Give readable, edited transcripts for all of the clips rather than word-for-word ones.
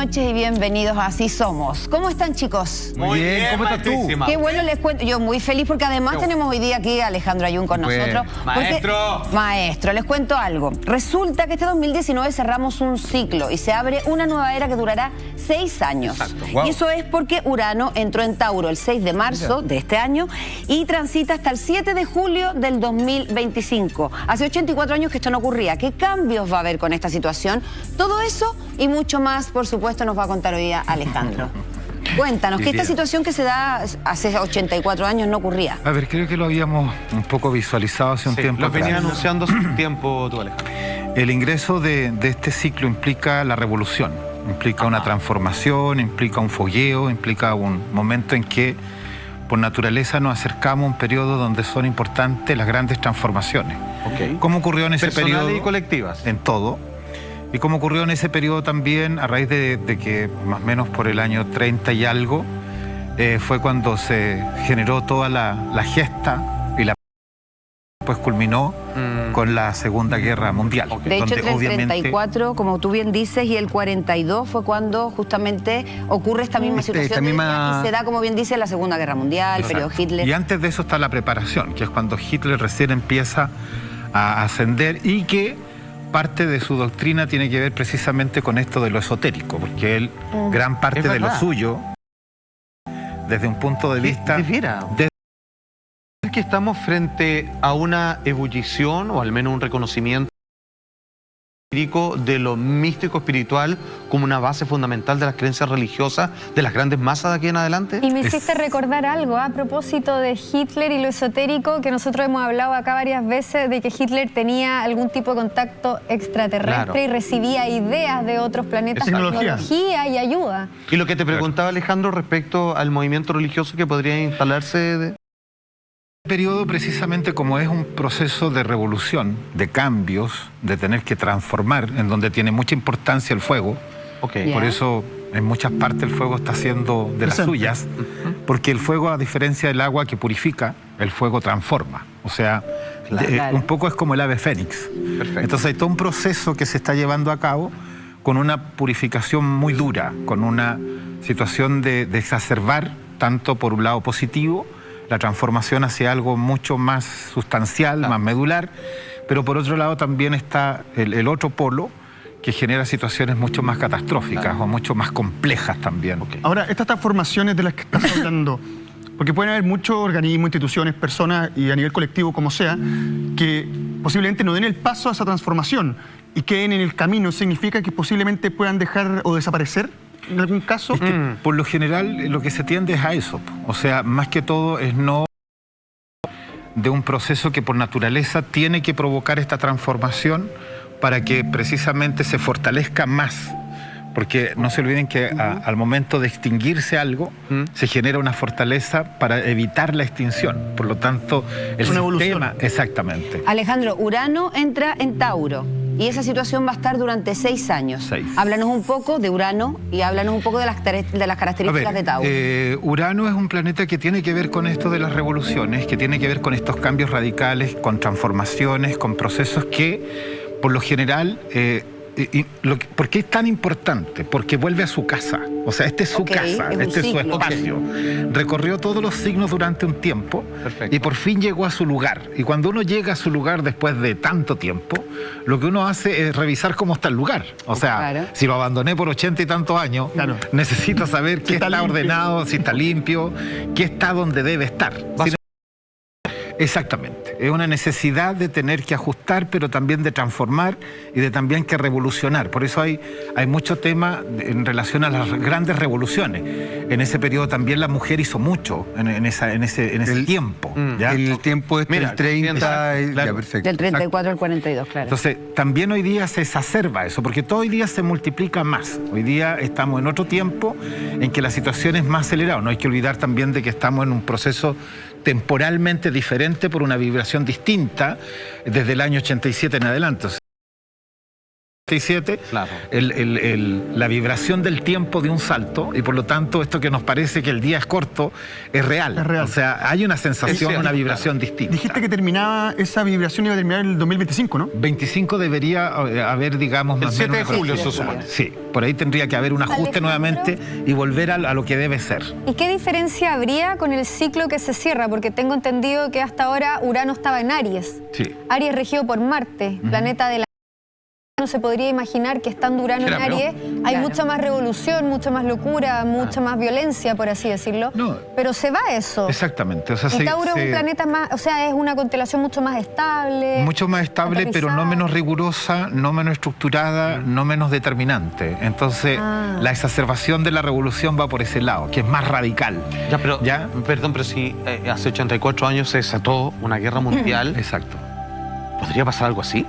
noches y bienvenidos a Así Somos. ¿Cómo están, chicos? Muy bien, ¿cómo estás tú? Qué bueno, les cuento. Yo muy feliz porque además tenemos hoy día aquí a Alejandro Ayun con nosotros. Maestro. Maestro, les cuento algo. Resulta que este 2019 cerramos un ciclo y se abre una nueva era que durará 6 años. Exacto. Wow. Y eso es porque Urano entró en Tauro el 6 de marzo de este año y transita hasta el 7 de julio del 2025. Hace 84 años que esto no ocurría. ¿Qué cambios va a haber con esta situación? Todo eso y mucho más, por supuesto, nos va a contar hoy día Alejandro. Cuéntanos, que esta situación que se da hace 84 años no ocurría. A ver, creo que lo habíamos un poco visualizado hace un tiempo. Lo venían anunciando hace un tiempo tú, Alejandro. El ingreso de este ciclo implica la revolución, implica una transformación, implica un fogueo, implica un momento en que por naturaleza nos acercamos a un periodo donde son importantes las grandes transformaciones. Okay. ¿Cómo ocurrió en ese periodo? Personales y colectivas. En todo. Y como ocurrió en ese periodo también, a raíz de que más o menos por el año 30 y algo, fue cuando se generó toda la gesta y la pues culminó con la Segunda Guerra Mundial. Okay. De hecho, entre el 34, como tú bien dices, y el 42 fue cuando justamente ocurre esta misma situación y se da, como bien dice, la Segunda Guerra Mundial, el periodo Hitler. Y antes de eso está la preparación, que es cuando Hitler recién empieza a ascender y que parte de su doctrina tiene que ver precisamente con esto de lo esotérico, porque él, gran parte de lo suyo, desde un punto de vista... que estamos frente a una ebullición, o al menos un reconocimiento de lo místico espiritual como una base fundamental de las creencias religiosas de las grandes masas de aquí en adelante. Y me hiciste recordar algo a propósito de Hitler y lo esotérico, que nosotros hemos hablado acá varias veces de que Hitler tenía algún tipo de contacto extraterrestre y recibía ideas de otros planetas, tecnología y ayuda. Y lo que te preguntaba Alejandro respecto al movimiento religioso que podría instalarse Este periodo, precisamente como es un proceso de revolución, de cambios, de tener que transformar, en donde tiene mucha importancia el fuego. Por eso en muchas partes el fuego está haciendo de las suyas, porque el fuego, a diferencia del agua que purifica, el fuego transforma. O sea, un poco es como el ave fénix. Entonces hay todo un proceso que se está llevando a cabo con una purificación muy dura, con una situación de exacerbar, tanto por un lado positivo, la transformación hacia algo mucho más sustancial, más medular, pero por otro lado también está el otro polo que genera situaciones mucho más catastróficas o mucho más complejas también. Ahora, estas transformaciones de las que estás hablando, porque pueden haber muchos organismos, instituciones, personas y a nivel colectivo, como sea, que posiblemente no den el paso a esa transformación y queden en el camino. ¿Significa que posiblemente puedan dejar o desaparecer en algún caso? Es que, por lo general, lo que se tiende es a eso. O sea, más que todo es no de un proceso que por naturaleza tiene que provocar esta transformación para que precisamente se fortalezca más. Porque no se olviden que al momento de extinguirse algo, se genera una fortaleza para evitar la extinción. Por lo tanto, el sistema... Exactamente. Alejandro, Urano entra en Tauro y esa situación va a estar durante 6 años. Háblanos un poco de Urano y háblanos un poco de las características de Tauro. Urano es un planeta que tiene que ver con esto de las revoluciones, que tiene que ver con estos cambios radicales, con transformaciones, con procesos que, por lo general... ¿Por qué es tan importante? Porque vuelve a su casa. O sea, este es su casa, este es su espacio. Recorrió todos los signos durante un tiempo y por fin llegó a su lugar. Y cuando uno llega a su lugar después de tanto tiempo, lo que uno hace es revisar cómo está el lugar. O sea, si lo abandoné por 80 y tantos años, necesito saber qué está ordenado, si está limpio, qué está donde debe estar. Exactamente. Es una necesidad de tener que ajustar, pero también de transformar y de también que revolucionar. Por eso hay mucho tema en relación a las grandes revoluciones. En ese periodo también la mujer hizo mucho en ese tiempo. ¿Ya? El tiempo es del 30... Del 34 al 42, claro. Entonces, también hoy día se exacerba eso, porque todo hoy día se multiplica más. Hoy día estamos en otro tiempo en que la situación es más acelerada. No hay que olvidar también de que estamos en un proceso temporalmente diferente por una vibración distinta desde el año 87 en adelante. Claro. La vibración del tiempo de un salto, y por lo tanto esto que nos parece que el día es corto es real. O sea, hay una sensación, una vibración distinta. Dijiste que terminaba, esa vibración iba a terminar el 2025, ¿no? 25 debería haber, digamos, más el 7 menos de julio, se supone. Sí, por ahí tendría que haber un ajuste nuevamente y volver a lo que debe ser. ¿Y qué diferencia habría con el ciclo que se cierra? Porque tengo entendido que hasta ahora Urano estaba en Aries. Sí. Aries regido por Marte, planeta de la... No se podría imaginar que estando Urano en Aries hay mucha más revolución, mucha más locura, mucha más violencia, por así decirlo. No. Pero se va eso. Exactamente. O sea, y Tauro es un planeta más, o sea, es una constelación mucho más estable. Mucho más estable, pero no menos rigurosa, no menos estructurada, no menos determinante. Entonces, la exacerbación de la revolución va por ese lado, que es más radical. Ya, pero, perdón, pero si hace 84 años se desató una guerra mundial. Exacto. ¿Podría pasar algo así?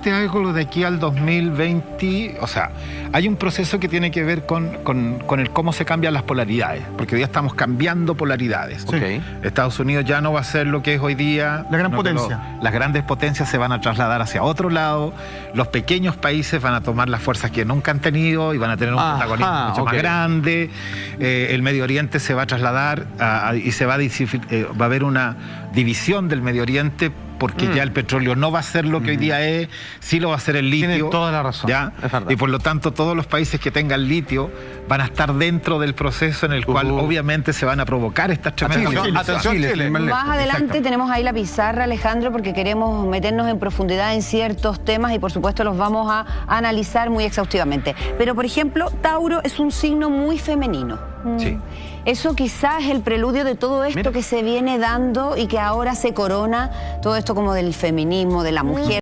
Algo de aquí al 2020, o sea, hay un proceso que tiene que ver con el cómo se cambian las polaridades, porque hoy día estamos cambiando polaridades. Okay. Estados Unidos ya no va a ser lo que es hoy día. La gran potencia. Las grandes potencias se van a trasladar hacia otro lado, los pequeños países van a tomar las fuerzas que nunca han tenido y van a tener un protagonismo mucho más grande. El Medio Oriente se va a trasladar y va a haber una división del Medio Oriente, porque ya el petróleo no va a ser lo que hoy día es, sí lo va a ser el litio. Tiene toda la razón. ¿Ya? Y por lo tanto todos los países que tengan litio van a estar dentro del proceso en el cual obviamente se van a provocar estas transformaciones. Atención, Chile. Más adelante tenemos ahí la pizarra, Alejandro, porque queremos meternos en profundidad en ciertos temas y por supuesto los vamos a analizar muy exhaustivamente. Pero por ejemplo, Tauro es un signo muy femenino. Sí. Eso quizás es el preludio de todo esto que se viene dando y que ahora se corona, todo esto como del feminismo, de la mujer.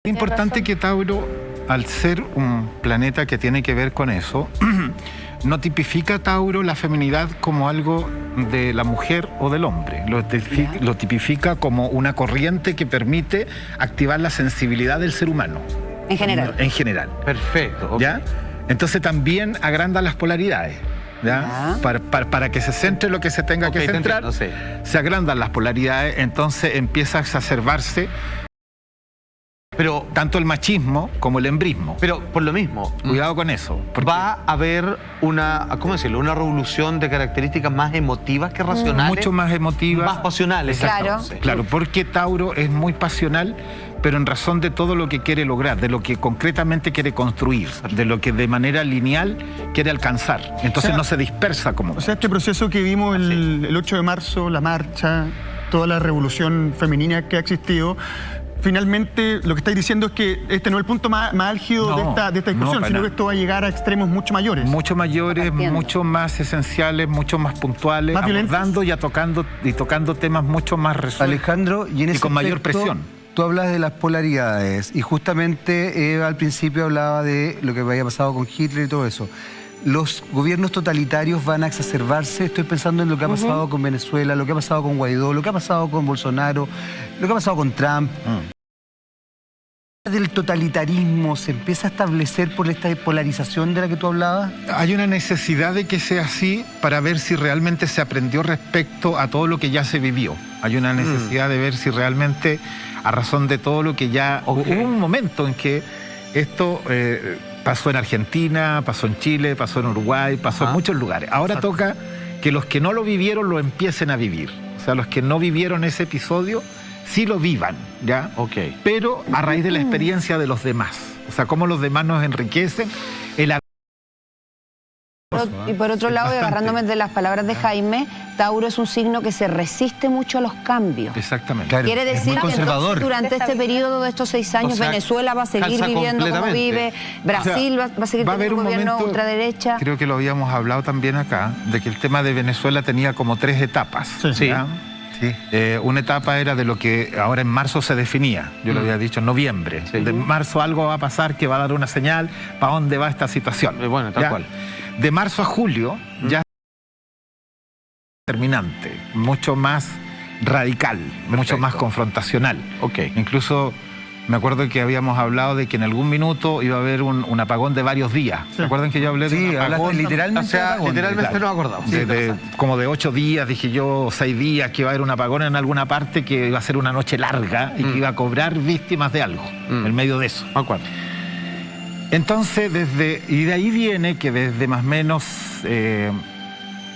Es importante que Tauro, al ser un planeta que tiene que ver con eso, no tipifica a Tauro la feminidad como algo de la mujer o del hombre. Lo tipifica como una corriente que permite activar la sensibilidad del ser humano. En general. En general. Perfecto. ¿Ya? Entonces también agranda las polaridades. ¿Ya? Para que se centre lo que se tenga que centrar, se agrandan las polaridades, entonces empieza a exacerbarse tanto el machismo como el embrismo. Pero por lo mismo, cuidado con eso. Va a haber una revolución de características más emotivas que racionales. Mucho más emotivas. Más pasionales. Claro, porque Tauro es muy pasional, pero en razón de todo lo que quiere lograr, de lo que concretamente quiere construir, de lo que de manera lineal quiere alcanzar. Entonces no se dispersa como... O sea, este proceso que vimos el 8 de marzo, la marcha, toda la revolución femenina que ha existido, finalmente lo que estáis diciendo es que este no es el punto más álgido de esta discusión, sino que esto va a llegar a extremos mucho mayores. Mucho mayores, mucho más esenciales, mucho más puntuales, más abordando y tocando temas mucho más resueltos. Alejandro, y con mayor presión. Tú hablas de las polaridades y justamente Eva al principio hablaba de lo que había pasado con Hitler y todo eso. Los gobiernos totalitarios van a exacerbarse. Estoy pensando en lo que ha pasado con Venezuela, lo que ha pasado con Guaidó, lo que ha pasado con Bolsonaro, lo que ha pasado con Trump. ¿Del totalitarismo se empieza a establecer por esta polarización de la que tú hablabas? Hay una necesidad de que sea así para ver si realmente se aprendió respecto a todo lo que ya se vivió. Hay una necesidad de ver si realmente, a razón de todo lo que ya... Hubo un momento en que esto pasó en Argentina, pasó en Chile, pasó en Uruguay, pasó en muchos lugares. Ahora toca que los que no lo vivieron lo empiecen a vivir. O sea, los que no vivieron ese episodio sí lo vivan, ¿ya? Pero a raíz de la experiencia de los demás. O sea, cómo los demás nos enriquecen. Y por otro lado, y agarrándome de las palabras de Jaime, Tauro es un signo que se resiste mucho a los cambios. Exactamente. Claro, quiere decir que entonces, durante este periodo de estos 6 años, Venezuela va a seguir viviendo como vive, Brasil va a seguir teniendo un gobierno ultraderecha. Creo que lo habíamos hablado también acá, de que el tema de Venezuela tenía como 3 etapas. Una etapa era de lo que ahora en marzo se definía, yo lo había dicho en noviembre. De marzo algo va a pasar que va a dar una señal para dónde va esta situación. Bueno, tal cual. De marzo a julio ya determinante, mucho más radical, mucho más confrontacional. Incluso Me acuerdo que habíamos hablado de que en algún minuto iba a haber un apagón de varios días. ¿Se acuerdan que yo hablé de un apagón? Literalmente. O sea, literalmente claro, no acordamos. Como de 8 días, dije yo, 6 días, que iba a haber un apagón en alguna parte, que iba a ser una noche larga y que iba a cobrar víctimas de algo en medio de eso. Me acuerdo. Entonces, y de ahí viene que desde más o menos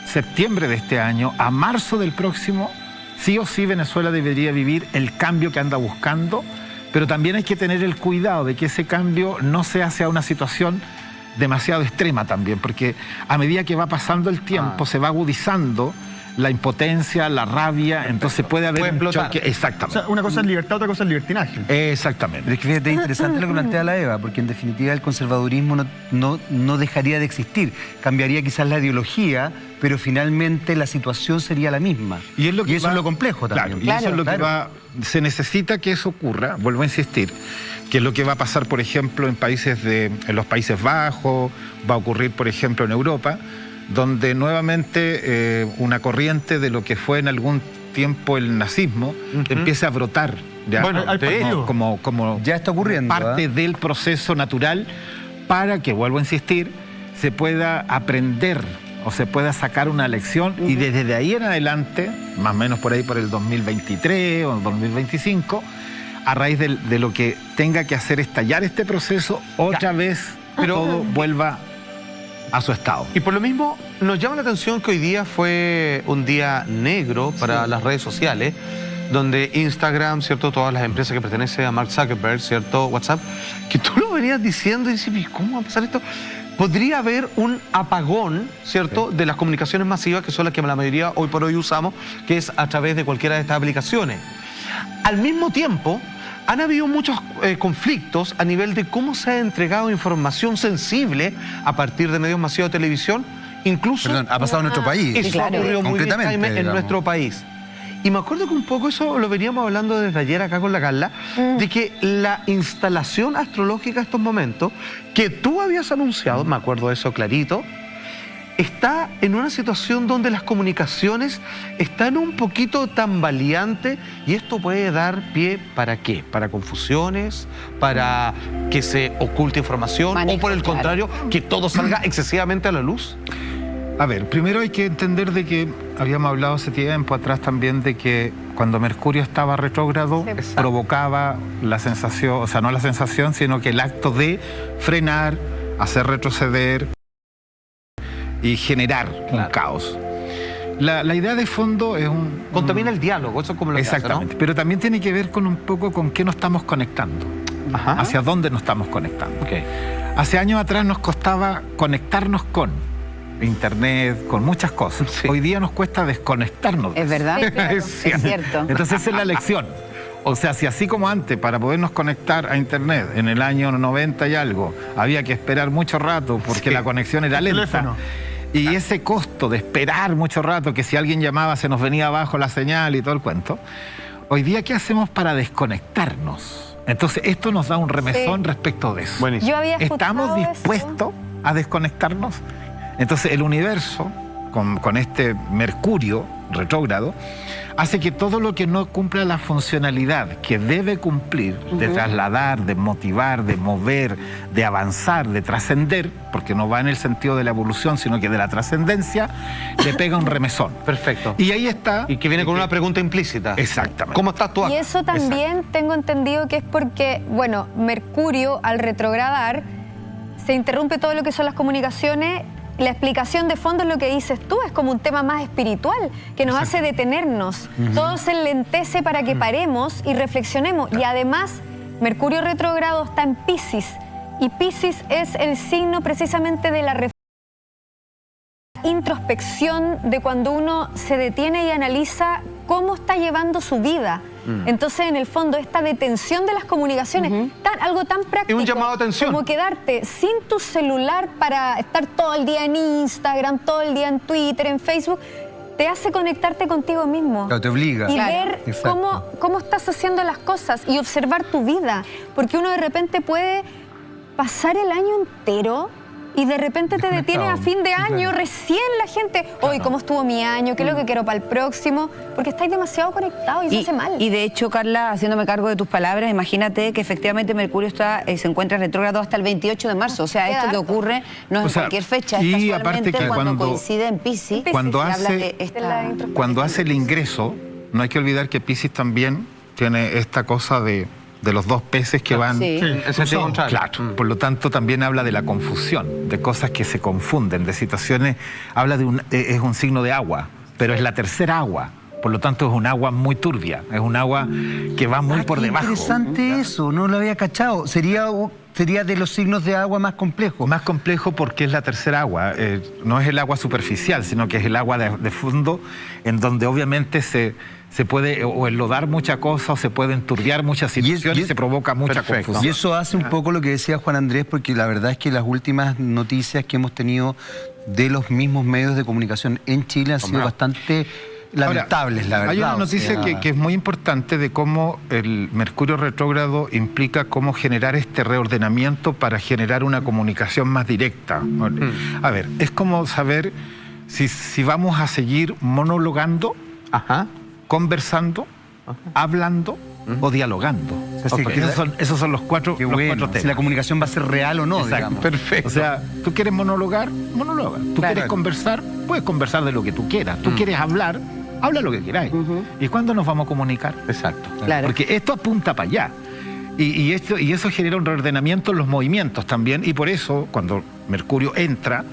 septiembre de este año a marzo del próximo, sí o sí Venezuela debería vivir el cambio que anda buscando, pero también hay que tener el cuidado de que ese cambio no se hace a una situación demasiado extrema también, porque a medida que va pasando el tiempo se va agudizando la impotencia, la rabia, entonces puede haber un choque. Exactamente. O sea, una cosa es libertad, otra cosa es libertinaje. Exactamente. Pero es que fíjate, es interesante lo que plantea la Eva, porque en definitiva el conservadurismo no dejaría de existir. Cambiaría quizás la ideología, pero finalmente la situación sería la misma. Y, eso es lo complejo también. Claro, y eso es lo que se necesita que eso ocurra, vuelvo a insistir, que es lo que va a pasar, por ejemplo, en los Países Bajos, va a ocurrir, por ejemplo, en Europa, donde nuevamente una corriente de lo que fue en algún tiempo el nazismo empieza a brotar. Ya, bueno, como ya está ocurriendo. Parte del proceso natural para que, vuelvo a insistir, se pueda aprender o se pueda sacar una lección y desde ahí en adelante, más o menos por ahí por el 2023 o el 2025, a raíz de lo que tenga que hacer estallar este proceso, otra vez todo vuelva a su estado. Y por lo mismo nos llama la atención que hoy día fue un día negro para las redes sociales, donde Instagram, ¿cierto? Todas las empresas que pertenecen a Mark Zuckerberg, ¿cierto? WhatsApp, que tú lo venías diciendo y dices, ¿cómo va a pasar esto? Podría haber un apagón, ¿cierto? De las comunicaciones masivas, que son las que la mayoría hoy por hoy usamos, que es a través de cualquiera de estas aplicaciones. Al mismo tiempo, han habido muchos conflictos a nivel de cómo se ha entregado información sensible a partir de medios masivos de televisión, incluso... Perdón, ha pasado en nuestro país. Eso ocurrió muy bien, Jaime, en nuestro país. Y me acuerdo que un poco eso lo veníamos hablando desde ayer acá con la Carla, de que la instalación astrológica en estos momentos, que tú habías anunciado, me acuerdo de eso clarito, está en una situación donde las comunicaciones están un poquito tambaleantes y esto puede dar pie ¿para qué? Para confusiones, para que se oculte información o por el contrario, que todo salga excesivamente a la luz. A ver, primero hay que entender de que habíamos hablado hace tiempo atrás también de que cuando Mercurio estaba retrógrado provocaba la sensación, o sea, no la sensación, sino que el acto de frenar, hacer retroceder y generar un caos. La idea de fondo es contamina el diálogo, eso es como lo que exactamente, hace, ¿no? pero también tiene que ver con un poco con qué nos estamos conectando, hacia dónde nos estamos conectando. Hace años atrás nos costaba conectarnos con internet, con muchas cosas. Hoy día nos cuesta desconectarnos. Es verdad, es cierto. Entonces esa es la lección. O sea, si así como antes, para podernos conectar a internet en el año 90 y algo, había que esperar mucho rato porque la conexión era lenta. Y ese costo de esperar mucho rato, que si alguien llamaba se nos venía abajo la señal y todo el cuento, hoy día, ¿qué hacemos para desconectarnos? Entonces, esto nos da un remesón respecto de eso. Yo había ¿Estamos dispuestos a desconectarnos? Entonces, el universo, con este Mercurio retrógrado, hace que todo lo que no cumpla la funcionalidad que debe cumplir, de trasladar, de motivar, de mover, de avanzar, de trascender, porque no va en el sentido de la evolución, sino que de la trascendencia, le pega un remesón. Perfecto. Y ahí está. Y que viene con una pregunta implícita. Exactamente. ¿Cómo estás tú acá? Y eso también tengo entendido que es porque, bueno, Mercurio al retrogradar, se interrumpe todo lo que son las comunicaciones. La explicación de fondo es lo que dices tú, es como un tema más espiritual, que nos hace detenernos. Todo se enlentece para que paremos y reflexionemos. Y además, Mercurio retrógrado está en Piscis, y Piscis es el signo precisamente de la introspección, de cuando uno se detiene y analiza cómo está llevando su vida. Entonces, en el fondo, esta detención de las comunicaciones, algo tan práctico, es un llamado de atención, como quedarte sin tu celular para estar todo el día en Instagram, todo el día en Twitter, en Facebook, te hace conectarte contigo mismo. Claro, te obliga. Y ver cómo estás haciendo las cosas y observar tu vida. Porque uno de repente puede pasar el año entero y de repente te detienes a fin de año, recién la gente, hoy ¿cómo estuvo mi año? ¿Qué es lo que quiero para el próximo? Porque estáis demasiado conectados y se hace mal. Y de hecho, Carla, haciéndome cargo de tus palabras, imagínate que efectivamente Mercurio se encuentra retrógrado hasta el 28 de marzo. O sea, esto que ocurre no es en cualquier fecha, es casualmente cuando coincide en Piscis. Cuando hace el ingreso, no hay que olvidar que Piscis también tiene esta cosa de los dos peces que van... Sí, claro. Por lo tanto, también habla de la confusión, de cosas que se confunden, de situaciones... Habla de es un signo de agua, pero es la tercera agua. Por lo tanto, es un agua muy turbia, es un agua que va muy por debajo. Interesante eso, no lo había cachado. Sería de los signos de agua más complejo. Más complejo porque es la tercera agua. No es el agua superficial, sino que es el agua de fondo, en donde obviamente se puede o enlodar mucha cosa, o se puede enturbiar muchas situaciones y se provoca mucha confusión. Y eso hace un poco lo que decía Juan Andrés, porque la verdad es que las últimas noticias que hemos tenido de los mismos medios de comunicación en Chile han sido bastante lamentables, la verdad. Hay una noticia que es muy importante de cómo el Mercurio retrógrado implica cómo generar este reordenamiento para generar una comunicación más directa. A ver, es como saber si vamos a seguir monologando, conversando, hablando o dialogando. Porque esos son los cuatro temas. Si la comunicación va a ser real o no, digamos. Perfecto. O sea, tú quieres monologar, monóloga. Tú quieres conversar, puedes conversar de lo que tú quieras. Tú quieres hablar, habla lo que queráis. ¿Y cuándo nos vamos a comunicar? Exacto. Claro. Porque esto apunta para allá. Y eso genera un reordenamiento en los movimientos también. Y por eso, cuando Mercurio entra,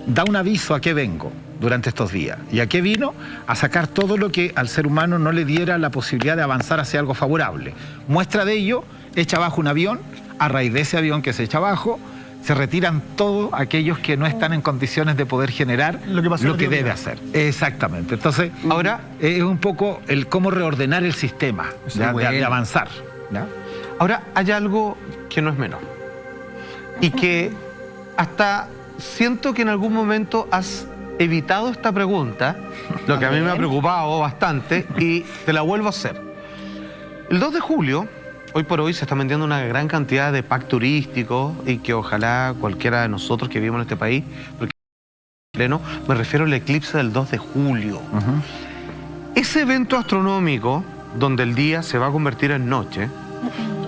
da un aviso a qué vengo durante estos días. ¿Y a qué vino? A sacar todo lo que al ser humano no le diera la posibilidad de avanzar hacia algo favorable. Muestra de ello, echa abajo un avión, a raíz de ese avión que se echa abajo, se retiran todos aquellos que no están en condiciones de poder generar lo que debe hacer. Exactamente. Entonces, ahora es un poco el cómo reordenar el sistema, de avanzar. ¿Ya? Ahora, hay algo que no es menor. Y que hasta siento que en algún momento has evitado esta pregunta, lo que a mí me ha preocupado bastante, y te la vuelvo a hacer. El 2 de julio, hoy por hoy, se está vendiendo una gran cantidad de packs turísticos y que ojalá cualquiera de nosotros que vivimos en este país, porque me refiero al eclipse del 2 de julio. Ese evento astronómico, donde el día se va a convertir en noche,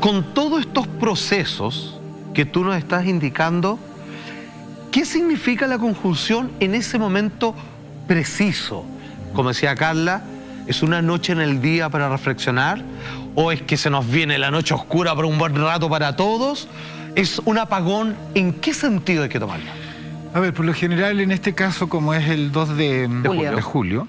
con todos estos procesos que tú nos estás indicando, ¿qué significa la conjunción en ese momento preciso? Como decía Carla, ¿es una noche en el día para reflexionar? ¿O es que se nos viene la noche oscura por un buen rato para todos? ¿Es un apagón? ¿En qué sentido hay que tomarlo? A ver, por lo general, en este caso, como es el 2 de julio,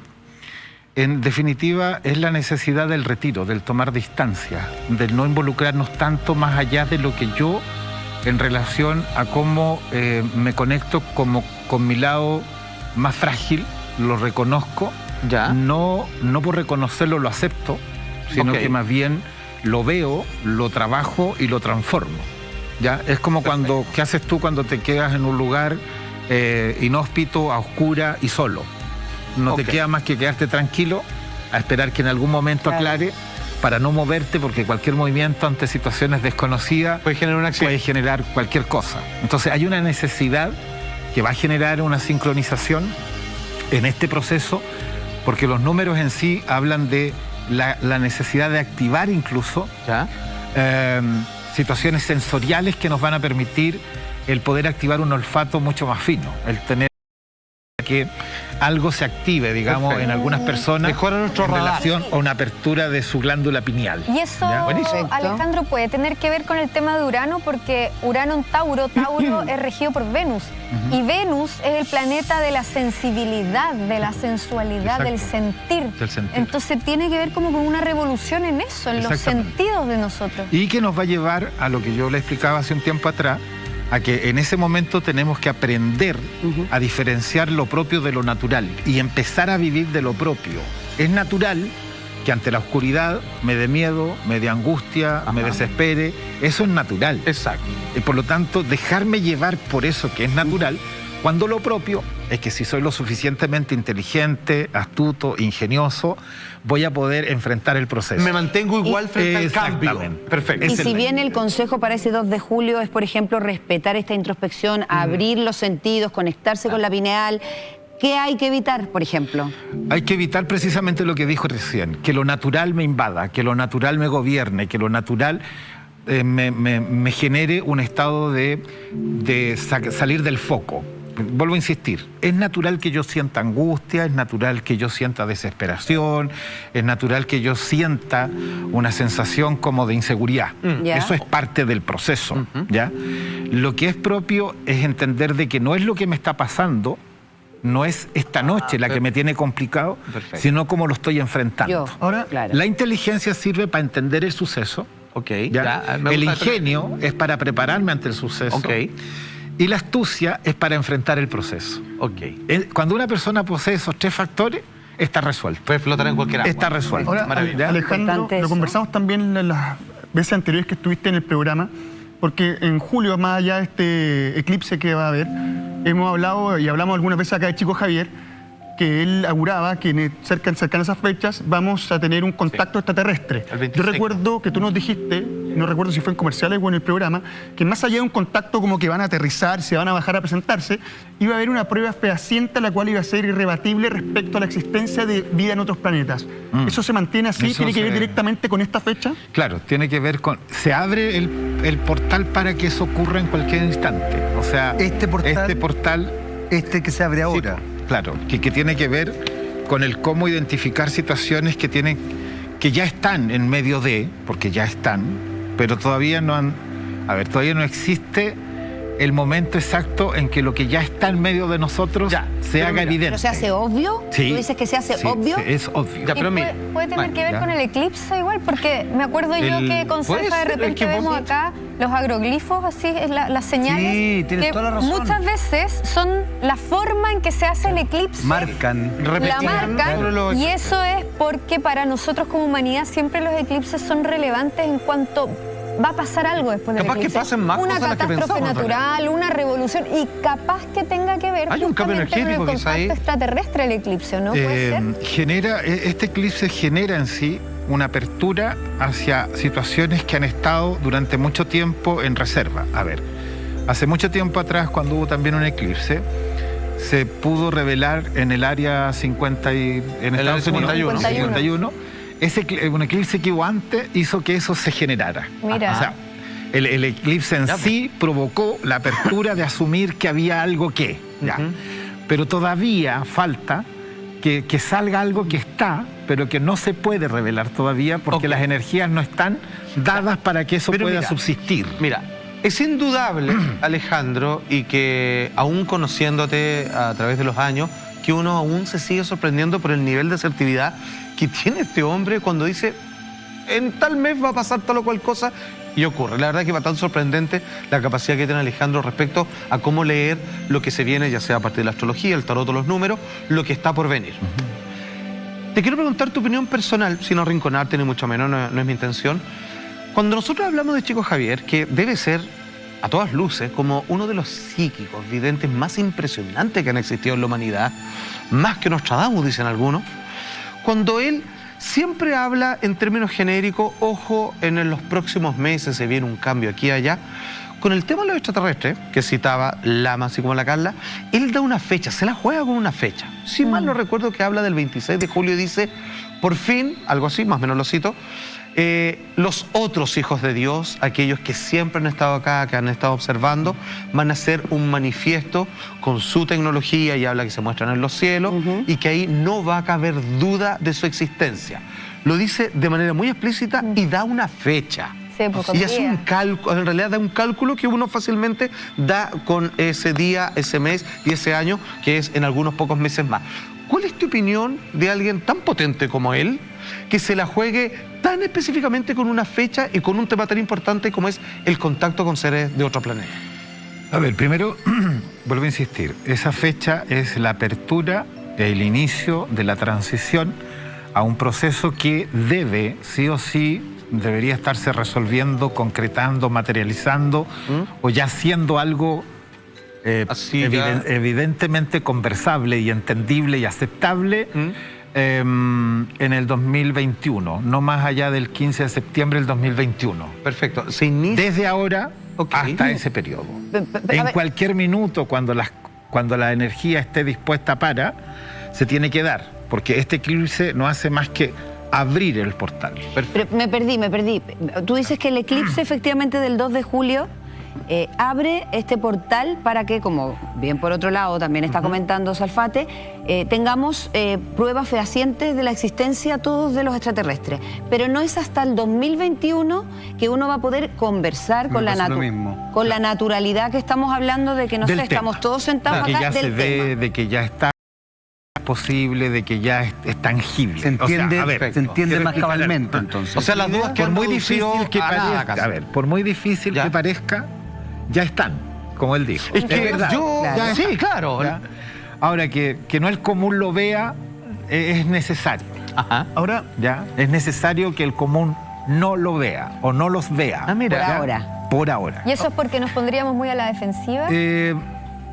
en definitiva, es la necesidad del retiro, del tomar distancia, del no involucrarnos tanto más allá de lo que yo... en relación a cómo me conecto con mi lado más frágil, lo reconozco, no por reconocerlo lo acepto, sino que más bien lo veo, lo trabajo y lo transformo. ¿Ya? Es como ¿qué haces tú cuando te quedas en un lugar inhóspito, a oscura y solo? No te queda más que quedarte tranquilo, a esperar que en algún momento aclare, para no moverte, porque cualquier movimiento ante situaciones desconocidas puede generar un accidente, puede generar cualquier cosa. Entonces hay una necesidad que va a generar una sincronización en este proceso, porque los números en sí hablan de la necesidad de activar incluso situaciones sensoriales que nos van a permitir el poder activar un olfato mucho más fino, el tener que algo se active, digamos, en algunas personas en relación a una apertura de su glándula pineal. Y eso, Alejandro, puede tener que ver con el tema de Urano, porque Urano en Tauro es regido por Venus. Y Venus es el planeta de la sensibilidad, de la sensualidad, del sentir. Entonces tiene que ver como con una revolución en eso, en los sentidos de nosotros. Y que nos va a llevar a lo que yo le explicaba hace un tiempo atrás, a que en ese momento tenemos que aprender a diferenciar lo propio de lo natural y empezar a vivir de lo propio. Es natural que ante la oscuridad me dé miedo, me dé angustia, me desespere. Eso es natural. Exacto. Y por lo tanto, dejarme llevar por eso que es natural Cuando lo propio es que si soy lo suficientemente inteligente, astuto, ingenioso, voy a poder enfrentar el proceso. Me mantengo igual frente al cambio. Perfecto. Y si bien el consejo para ese 2 de julio es, por ejemplo, respetar esta introspección, abrir los sentidos, conectarse con la pineal, ¿qué hay que evitar, por ejemplo? Hay que evitar precisamente lo que dijo recién, que lo natural me invada, que lo natural me gobierne, que lo natural me genere un estado de salir del foco. Vuelvo a insistir, es natural que yo sienta angustia, es natural que yo sienta desesperación, es natural que yo sienta una sensación como de inseguridad. Eso es parte del proceso, ¿ya? Lo que es propio es entender de que no es lo que me está pasando, no es esta noche la que me tiene complicado, sino cómo lo estoy enfrentando. Ahora, la inteligencia sirve para entender el suceso. El ingenio es para prepararme ante el suceso. Y la astucia es para enfrentar el proceso. Cuando una persona posee esos 3 factores, está resuelto. Puede flotar en cualquier agua. Está resuelto. Ahora, Alejandro, lo conversamos también en las veces anteriores que estuviste en el programa, porque en julio, más allá de este eclipse que va a haber, hemos hablado y hablamos algunas veces acá de Chico Javier, que él auguraba que cercanas a esas fechas vamos a tener un contacto extraterrestre. Yo recuerdo que tú nos dijiste, no recuerdo si fue en comerciales o en el programa, que más allá de un contacto como que van a aterrizar, se van a bajar a presentarse, iba a haber una prueba fehaciente la cual iba a ser irrebatible respecto a la existencia de vida en otros planetas. ¿Eso se mantiene así? ¿Tiene que ver directamente con esta fecha? Claro, tiene que ver con... Se abre el portal para que eso ocurra en cualquier instante. O sea, este portal que se abre ahora. Sí, claro, que tiene que ver con el cómo identificar situaciones que ya están en medio de, porque ya están, pero todavía no han... A ver, todavía no existe el momento exacto en que lo que ya está en medio de nosotros se haga evidente. ¿Pero se hace obvio? Sí. ¿Tú dices que se hace obvio? Sí, es obvio. ¿Puede tener que ver con el eclipse igual? Porque me acuerdo yo que con Cefa de repente vemos acá los agroglifos, así, las señales. Sí, tienes que toda la razón. muchas veces son la forma en que se hace el eclipse. Marcan. La marcan, y eso es porque para nosotros como humanidad siempre los eclipses son relevantes en cuanto... va a pasar algo después del eclipse. Capaz que pasen más una cosas las que catástrofe pensamos, natural, una revolución, y capaz que tenga que ver hay un cambio energético con el contacto extraterrestre el eclipse, ¿no? ¿Puede ser? Este eclipse genera en sí una apertura hacia situaciones que han estado durante mucho tiempo en reserva. A ver, hace mucho tiempo atrás, cuando hubo también un eclipse, se pudo revelar en el área 50 y en Estados Unidos, 51. Un eclipse que hubo antes hizo que eso se generara. Mira. O sea, el eclipse en sí provocó la apertura de asumir que había algo que. Pero todavía falta que salga algo que está, pero que no se puede revelar todavía porque las energías no están dadas para que eso pueda subsistir. Mira, es indudable, Alejandro, y que aún conociéndote a través de los años, que uno aún se sigue sorprendiendo por el nivel de asertividad que tiene este hombre cuando dice en tal mes va a pasar tal o cual cosa y ocurre. La verdad que va tan sorprendente la capacidad que tiene Alejandro respecto a cómo leer lo que se viene, ya sea a partir de la astrología, el tarot o los números, lo que está por venir. Te quiero preguntar tu opinión personal, sin arrinconarte ni mucho menos, no es mi intención. Cuando nosotros hablamos de Chico Javier, que debe ser a todas luces como uno de los psíquicos videntes más impresionantes que han existido en la humanidad, más que Nostradamus, dicen algunos, cuando él siempre habla en términos genéricos, ojo, en los próximos meses se viene un cambio aquí y allá, con el tema de los extraterrestres, que citaba Lama, así como la Carla, él da una fecha, se la juega con una fecha. Si mal no recuerdo que habla del 26 de julio y dice, por fin, algo así, más o menos lo cito, los otros hijos de Dios, aquellos que siempre han estado acá, que han estado observando, van a hacer un manifiesto con su tecnología y habla que se muestran en los cielos y que ahí no va a caber duda de su existencia. Lo dice de manera muy explícita y da una fecha. Sí, y hace un cálculo, en realidad da un cálculo que uno fácilmente da con ese día, ese mes y ese año, que es en algunos pocos meses más. ¿Cuál es tu opinión de alguien tan potente como él, que se la juegue tan específicamente con una fecha y con un tema tan importante como es el contacto con seres de otro planeta? A ver, primero, vuelvo a insistir, esa fecha es la apertura, el inicio de la transición a un proceso que debe, sí o sí, debería estarse resolviendo, concretando, materializando o ya siendo algo evidentemente conversable y entendible y aceptable en el 2021, no más allá del 15 de septiembre del 2021. Perfecto. Desde ahora hasta ese periodo. En cualquier minuto, cuando la energía esté dispuesta se tiene que dar, porque este eclipse no hace más que abrir el portal. Pero me perdí. Tú dices que el eclipse efectivamente del 2 de julio abre este portal para que, como bien por otro lado también está comentando Salfate, tengamos pruebas fehacientes de la existencia todos de los extraterrestres. Pero no es hasta el 2021 que uno va a poder conversar con la naturalidad que estamos hablando, de que no sé, estamos todos sentados acá, ya se ve, de que ya está posible, de que ya es tangible. Se entiende, más cabalmente, entonces. O sea, las dudas que por muy difícil que parezca, por muy difícil que parezca, ya están, como él dijo. Es que verdad. Sí, claro. ¿Ya? Ahora, que no el común lo vea, es necesario. Ajá. Ahora, ya es necesario que el común no lo vea o no los vea. Por ahora. ¿Y eso es porque nos pondríamos muy a la defensiva?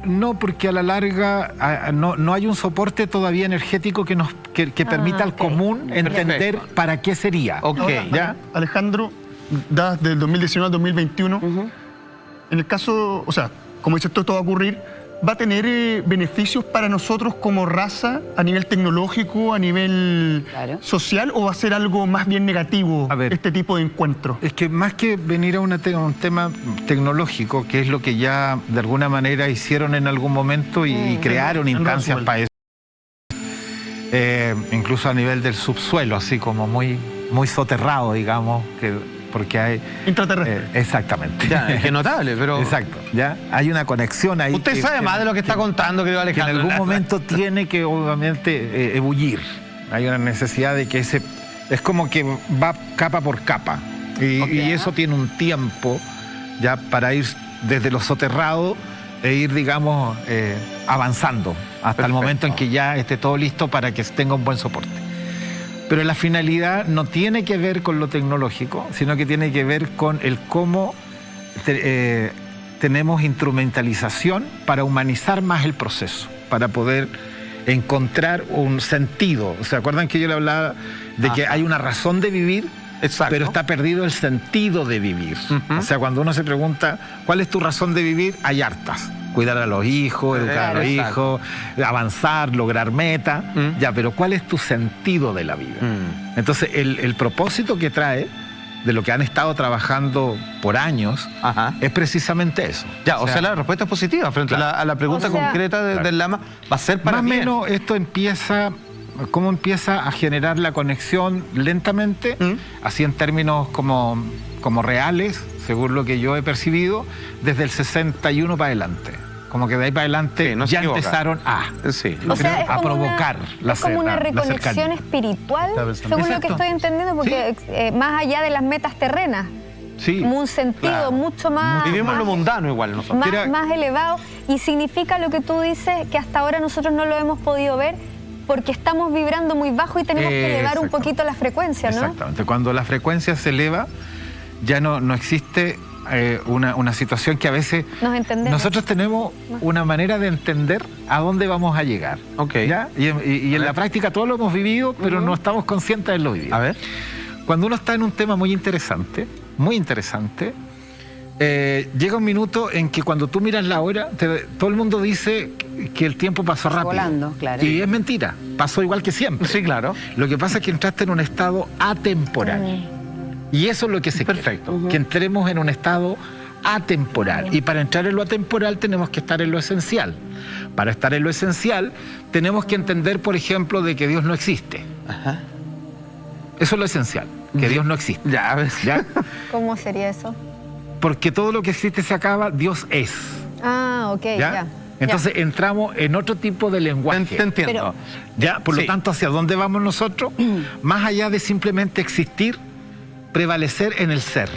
No, porque a la larga no hay un soporte todavía energético que permita al común entender para qué sería. ¿Ya? Alejandro, das del 2019 al 2021. En el caso, o sea, como dices, todo esto va a ocurrir, ¿va a tener beneficios para nosotros como raza a nivel tecnológico, a nivel social, o va a ser algo más bien negativo este tipo de encuentro? Es que más que venir a un tema tecnológico, que es lo que ya de alguna manera hicieron en algún momento y crearon instancias para eso, incluso a nivel del subsuelo, así como muy soterrado, digamos, porque hay... Intraterrestre. Exactamente. Ya, es que notable, pero... Exacto, ya. Hay una conexión ahí. Usted sabe más de lo que está contando, querido Alejandro. Que en algún momento tiene que, obviamente, ebullir. Hay una necesidad de que ese... Es como que va capa por capa. Y eso tiene un tiempo ya para ir desde lo soterrado e ir, digamos, avanzando hasta el momento en que ya esté todo listo para que tenga un buen soporte. Pero la finalidad no tiene que ver con lo tecnológico, sino que tiene que ver con el cómo tenemos instrumentalización para humanizar más el proceso, para poder encontrar un sentido. ¿Se acuerdan que yo le hablaba de que hay una razón de vivir? Exacto. Pero está perdido el sentido de vivir. O sea, cuando uno se pregunta, ¿cuál es tu razón de vivir? Hay hartas. Cuidar a los hijos, educar a los hijos, avanzar, lograr metas. Ya, pero ¿cuál es tu sentido de la vida? Entonces, el propósito que trae, de lo que han estado trabajando por años, es precisamente eso. Ya, o sea, la respuesta es positiva frente a la pregunta concreta del Lama. Va a ser para más o menos esto empieza... ¿Cómo empieza a generar la conexión lentamente? Así en términos como reales, según lo que yo he percibido, desde el 61 para adelante. Como que de ahí para adelante ya empezaron a provocar la cercanía. Es como una reconexión espiritual, según lo que estoy entendiendo, porque más allá de las metas terrenas, un sentido mucho más... Vivimos lo mundano igual nosotros. Más elevado, y significa lo que tú dices, que hasta ahora nosotros no lo hemos podido ver, porque estamos vibrando muy bajo y tenemos que elevar un poquito la frecuencia, ¿no? Exactamente. Cuando la frecuencia se eleva, ya no existe una situación que a veces... Nosotros tenemos una manera de entender a dónde vamos a llegar. ¿Ya? Y en la práctica todo lo hemos vivido, pero no estamos conscientes de lo vivido. A ver. Cuando uno está en un tema muy interesante, llega un minuto en que cuando tú miras la hora, todo el mundo dice que el tiempo pasó rápido. Volando, claro. Y es mentira, pasó igual que siempre. Sí, claro. Lo que pasa es que entraste en un estado atemporal. Y eso es lo que se quiere, que entremos en un estado atemporal. Y para entrar en lo atemporal tenemos que estar en lo esencial. Para estar en lo esencial tenemos que entender, por ejemplo, de que Dios no existe. Eso es lo esencial, que Dios no existe. ¿Ya? ¿Cómo sería eso? Porque todo lo que existe se acaba, Dios es. ¿Ya? Entonces entramos en otro tipo de lenguaje. Te entiendo. Por lo tanto, ¿hacia dónde vamos nosotros? Más allá de simplemente existir, prevalecer en el ser.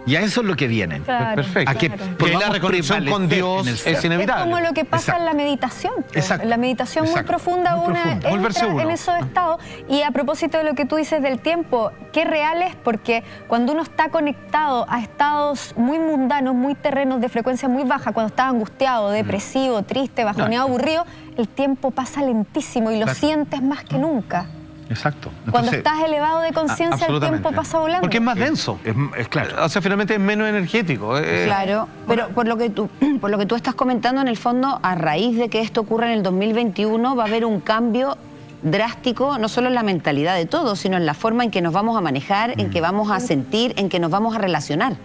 Y a eso es lo que vienen. Claro, perfecto. A que porque la reconexión con Dios es inevitable. Es como lo que pasa en la meditación. Exacto. En la meditación muy profunda entra en esos estados. Y a propósito de lo que tú dices del tiempo, qué real es, porque cuando uno está conectado a estados muy mundanos, muy terrenos de frecuencia muy baja, cuando está angustiado, depresivo, triste, bajoneado, aburrido, el tiempo pasa lentísimo y lo sientes más que nunca. Exacto. Entonces, cuando estás elevado de conciencia, el tiempo pasa volando. Porque es más denso. Es claro. O sea, finalmente es menos energético. Claro, pero por lo que tú estás comentando, en el fondo, a raíz de que esto ocurra en el 2021, va a haber un cambio drástico, no solo en la mentalidad de todos, sino en la forma en que nos vamos a manejar, en que vamos a sentir, en que nos vamos a relacionar.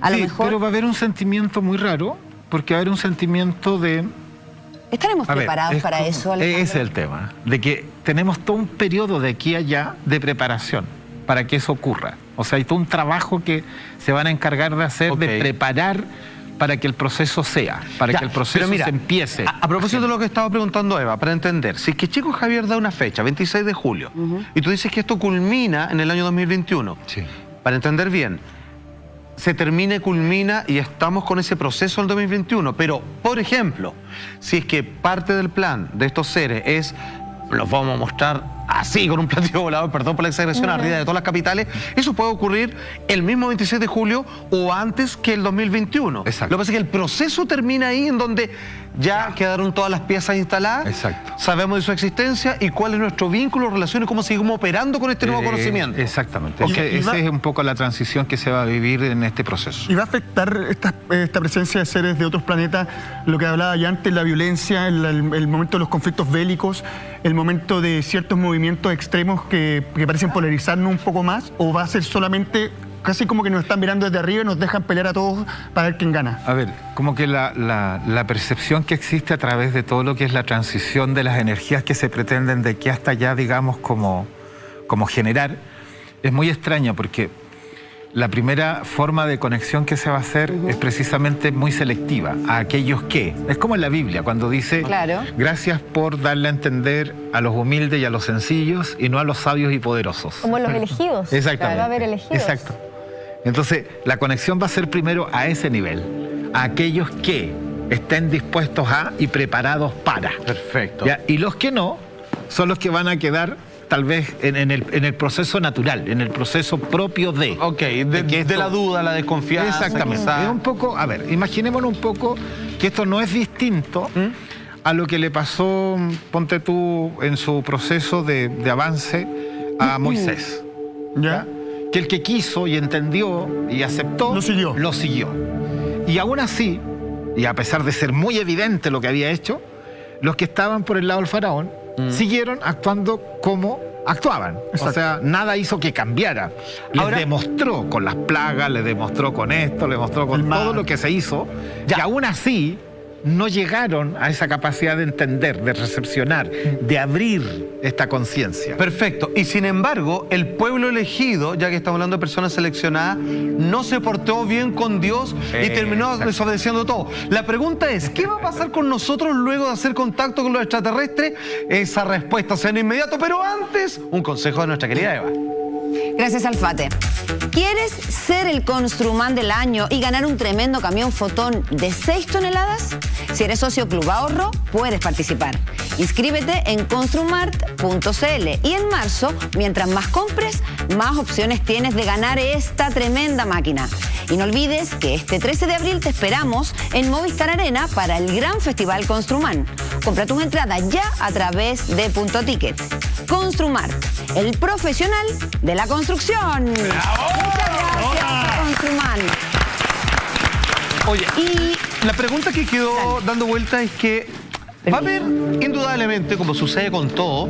A lo mejor... pero va a haber un sentimiento muy raro, porque va a haber un sentimiento de... ¿Estaremos preparados para eso, Alejandro? Ese es el tema, de que tenemos todo un periodo de aquí a allá de preparación para que eso ocurra. O sea, hay todo un trabajo que se van a encargar de hacer, de preparar para que el proceso sea, para que el proceso se empiece. A propósito de lo que estaba preguntando Eva, para entender, si es que Chico Javier da una fecha, 26 de julio, y tú dices que esto culmina en el año 2021, para entender bien, se termina y culmina y estamos con ese proceso en el 2021, pero, por ejemplo, si es que parte del plan de estos seres es, los vamos a mostrar así, con un platillo volador, perdón por la exageración, arriba de todas las capitales, eso puede ocurrir el mismo 26 de julio o antes que el 2021. Exacto. Lo que pasa es que el proceso termina ahí en donde ya quedaron todas las piezas instaladas, sabemos de su existencia y cuál es nuestro vínculo, relación y cómo seguimos operando con este nuevo conocimiento. Exactamente. Esa es un poco la transición que se va a vivir en este proceso. ¿Y va a afectar esta presencia de seres de otros planetas, lo que hablaba ya antes, la violencia, el momento de los conflictos bélicos, el momento de ciertos movimientos extremos que parecen polarizarnos un poco más? ¿O va a ser solamente casi como que nos están mirando desde arriba y nos dejan pelear a todos para ver quién gana? A ver, como que la percepción que existe a través de todo lo que es la transición de las energías que se pretenden de aquí hasta allá, digamos, como generar, es muy extraña, porque la primera forma de conexión que se va a hacer es precisamente muy selectiva a aquellos que, es como en la Biblia, cuando dice, gracias por darle a entender a los humildes y a los sencillos y no a los sabios y poderosos. Como los elegidos. Exactamente. Va a haber elegidos. Exacto. Entonces, la conexión va a ser primero a ese nivel, a aquellos que estén dispuestos a y preparados para. Perfecto. ¿Ya? Y los que no, son los que van a quedar tal vez en el proceso natural, en el proceso propio de... de la duda, la desconfianza. Exactamente. Es un poco, a ver, imaginémonos un poco que esto no es distinto a lo que le pasó, ponte tú, en su proceso de avance a Moisés. ¿Ya? Que el que quiso y entendió y aceptó, lo siguió. Y aún así, y a pesar de ser muy evidente lo que había hecho, los que estaban por el lado del faraón siguieron actuando como actuaban. O sea, nada hizo que cambiara. Les demostró con las plagas, les demostró con esto, les demostró con todo lo que se hizo, y aún así no llegaron a esa capacidad de entender, de recepcionar, de abrir esta conciencia. Perfecto. Y sin embargo, el pueblo elegido, ya que estamos hablando de personas seleccionadas, no se portó bien con Dios y terminó desobedeciendo todo. La pregunta es, ¿qué va a pasar con nosotros luego de hacer contacto con los extraterrestres? Esa respuesta será inmediato, pero antes, un consejo de nuestra querida Eva. Gracias, Alfate. ¿Quieres ser el Construman del año y ganar un tremendo camión Fotón de 6 toneladas? Si eres socio Club Ahorro, puedes participar. Inscríbete en construmart.cl y en marzo, mientras más compres, más opciones tienes de ganar esta tremenda máquina. Y no olvides que este 13 de abril te esperamos en Movistar Arena para el gran festival Construman. Compra tus entradas ya a través de Punto Ticket. Construmart, el profesional de la construcción. ¡Bravo! Muchas gracias, Construman. Oye, y la pregunta que quedó dando vuelta es que va a haber, indudablemente, como sucede con todo,